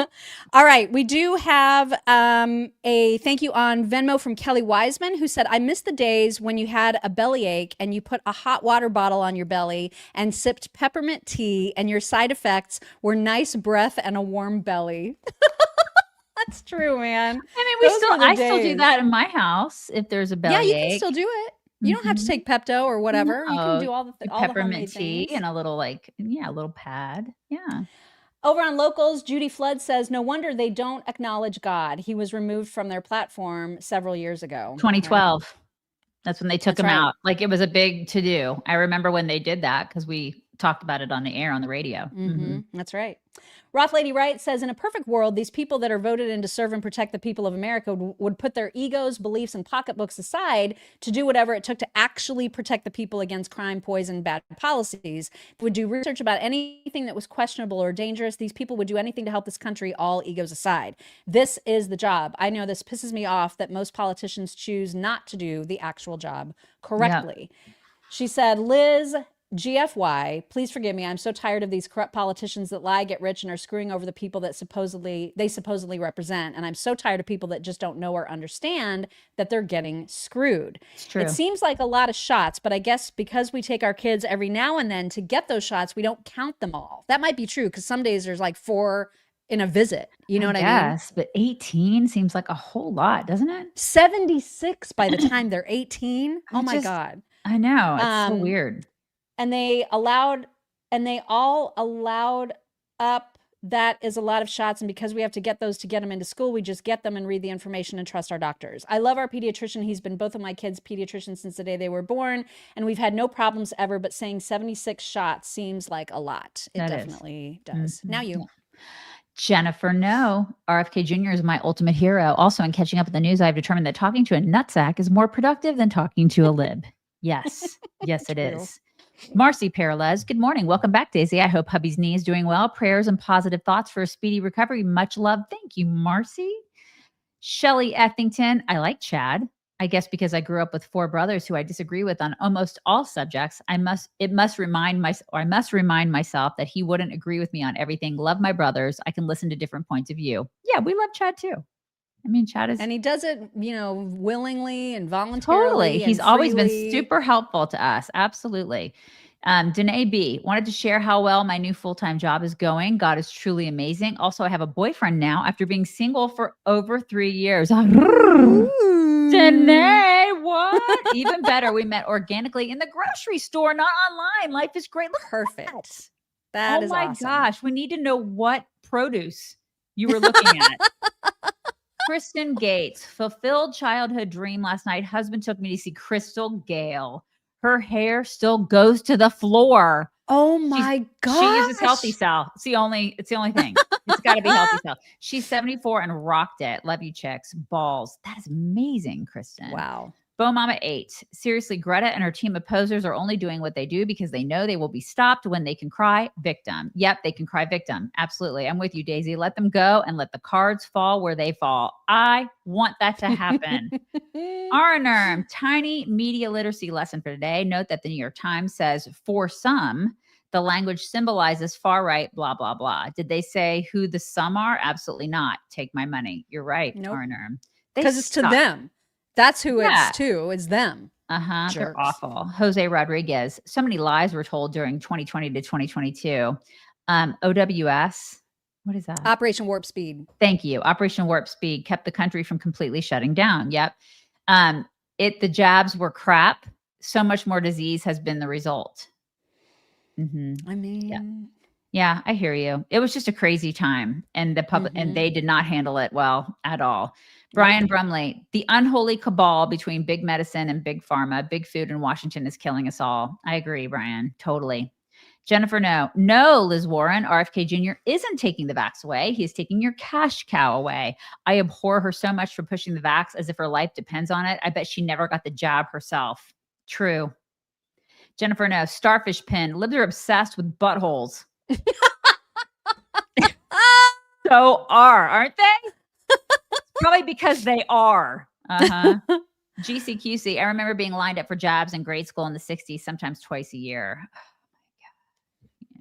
All right. We do have a thank you on Venmo from Kelly Wiseman, who said, I miss the days when you had a bellyache and you put a hot water bottle on your belly and sipped peppermint tea, and your side effects were nice breath and a warm belly. That's true, man. I mean, Those were the I still do days. that in my house if there's a Yeah, bellyache. you can still do it. You don't have to take Pepto or whatever. You can do all the all the peppermint homemade tea things. and a little a little pad. Yeah. Over on Locals, Judy Flood says, no wonder they don't acknowledge God. He was removed from their platform several years ago. 2012. That's when they took That's him right. out. Like it was a big to do. I remember when they did that because we talked about it on the air on the radio. Mm-hmm. That's right. Roth Lady Wright says, in a perfect world, these people that are voted in to serve and protect the people of America would put their egos, beliefs, and pocketbooks aside to do whatever it took to actually protect the people against crime, poison, bad policies. Would do research about anything that was questionable or dangerous. These people would do anything to help this country, all egos aside. This is the job. I know this pisses me off that most politicians choose not to do the actual job correctly. She said, Liz GFY, please forgive me. I'm so tired of these corrupt politicians that lie, get rich, and are screwing over the people that they supposedly represent. And I'm so tired of people that just don't know or understand that they're getting screwed. It's true. It seems like a lot of shots, but I guess because we take our kids every now and then to get those shots, we don't count them all. That might be true because some days there's like 4 in a visit. You know what I mean? Yes, but 18 seems like a whole lot, doesn't it? 76 by the time they're 18. Oh my God. I know. It's so weird. And they all allowed up that is a lot of shots. And because we have to get those to get them into school, we just get them and read the information and trust our doctors. I love our pediatrician. He's been both of my kids' pediatricians since the day they were born. And we've had no problems ever, but saying 76 shots seems like a lot. It That is. definitely does. Now you. Jennifer, no. RFK Jr. is my ultimate hero. Also, in catching up with the news, I've determined that talking to a nutsack is more productive than talking to a lib. Yes. Yes, it is. Marcy Paralez, good morning. Welcome back, Daisy. I hope hubby's knee is doing well. Prayers and positive thoughts for a speedy recovery. Much love. Thank you, Marcy. Shelly Ethington, I like Chad. I guess because I grew up with 4 brothers who I disagree with on almost all subjects. I must remind myself that he wouldn't agree with me on everything. Love my brothers. I can listen to different points of view. Yeah, we love Chad too. I mean, Chad is, And he does it, willingly and voluntarily. totally. and He's always been freely. super helpful to us. Absolutely. Danae B. wanted to share how well my new full-time job is going. God is truly amazing. Also, I have a boyfriend now after being single for over 3 years. Danae, what? Even better, we met organically in the grocery store, not online. Life is great. Look, perfect. That is awesome. Oh my gosh, we need to know what produce you were looking at. Kristen Gates, fulfilled childhood dream last night. Husband took me to see Crystal Gale. Her hair still goes to the floor. Oh my God. She uses Healthy Cell. It's the only thing. It's got to be Healthy Cell. She's 74 and rocked it. Love you, chicks. Balls. That is amazing, Kristen. Wow. Bo Mama 8. Seriously, Greta and her team of posers are only doing what they do because they know they will be stopped when they can cry victim. Yep, they can cry victim. Absolutely. I'm with you, Daisy. Let them go and let the cards fall where they fall. I want that to happen. Arnerm, tiny media literacy lesson for today. Note that the New York Times says, for some, the language symbolizes far right, blah, blah, blah. Did they say who the some are? Absolutely not. Take my money. You're right, Nope. Arnerm. Because it's to them. That's who it's to. It's them. Uh-huh. They're Jerks. awful. Jose Rodriguez. So many lies were told during 2020 to 2022. OWS. What is that? Operation Warp Speed. Thank you. Operation Warp Speed kept the country from completely shutting down. Yep. The jabs were crap. So much more disease has been the result. I mean, yeah, I hear you. It was just a crazy time, and the public and they did not handle it well at all. Brian Brumley, the unholy cabal between big medicine and big pharma, big food in Washington is killing us all. I agree, Brian. Totally. Jennifer, no, Liz Warren, RFK Jr. isn't taking the vax away. He's taking your cash cow away. I abhor her so much for pushing the vax as if her life depends on it. I bet she never got the jab herself. True. Jennifer, starfish pin. Libs are obsessed with buttholes. So aren't they? Probably because they are. GCQC. I remember being lined up for jabs in grade school in the 60s, sometimes twice a year.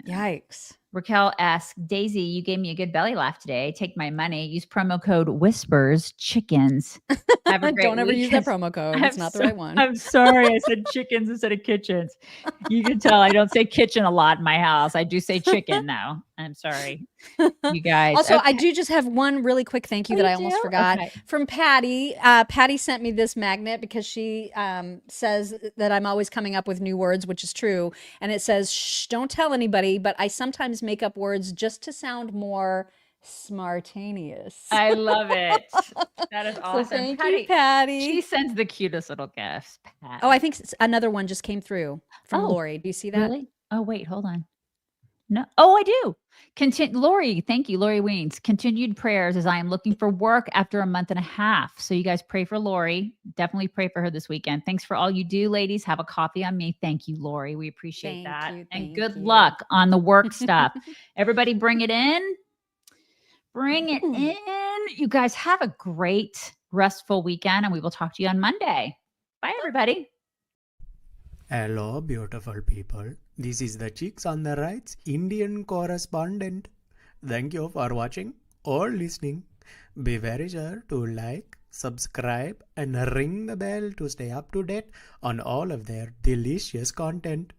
Yikes. Raquel asks, Daisy, you gave me a good belly laugh today. Take my money. Use promo code Whispers Chickens. Have a great Don't ever use that weekend. promo code. It's not the right one. I'm sorry. I said chickens instead of kitchens. You can tell I don't say kitchen a lot in my house. I do say chicken now. I'm sorry. You guys. Also, Okay. I do just have one really quick thank you that I almost forgot. Okay. From Patty. Patty sent me this magnet because she says that I'm always coming up with new words, which is true. And it says, shh, don't tell anybody, but I sometimes make up words just to sound more smartaneous. I love it. That is awesome. So thank you, Patty. She sends the cutest little gifts. Pat. Oh, I think another one just came through from Lori. Do you see that? Really? Oh, wait, hold on. No. Oh, I do. Lori, thank you, Lori Weens. Continued prayers as I am looking for work after a month and a half. So you guys pray for Lori. Definitely pray for her this weekend. Thanks for all you do, ladies. Have a coffee on me. Thank you, Lori. We appreciate that. And good luck on the work stuff. Everybody bring it in. Bring it in. You guys have a great, restful weekend, and we will talk to you on Monday. Bye, everybody. Hello, beautiful people. This is the Chicks on the Right's Indian correspondent. Thank you for watching or listening. Be very sure to like, subscribe, and ring the bell to stay up to date on all of their delicious content.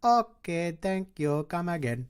Okay, thank you. Come again.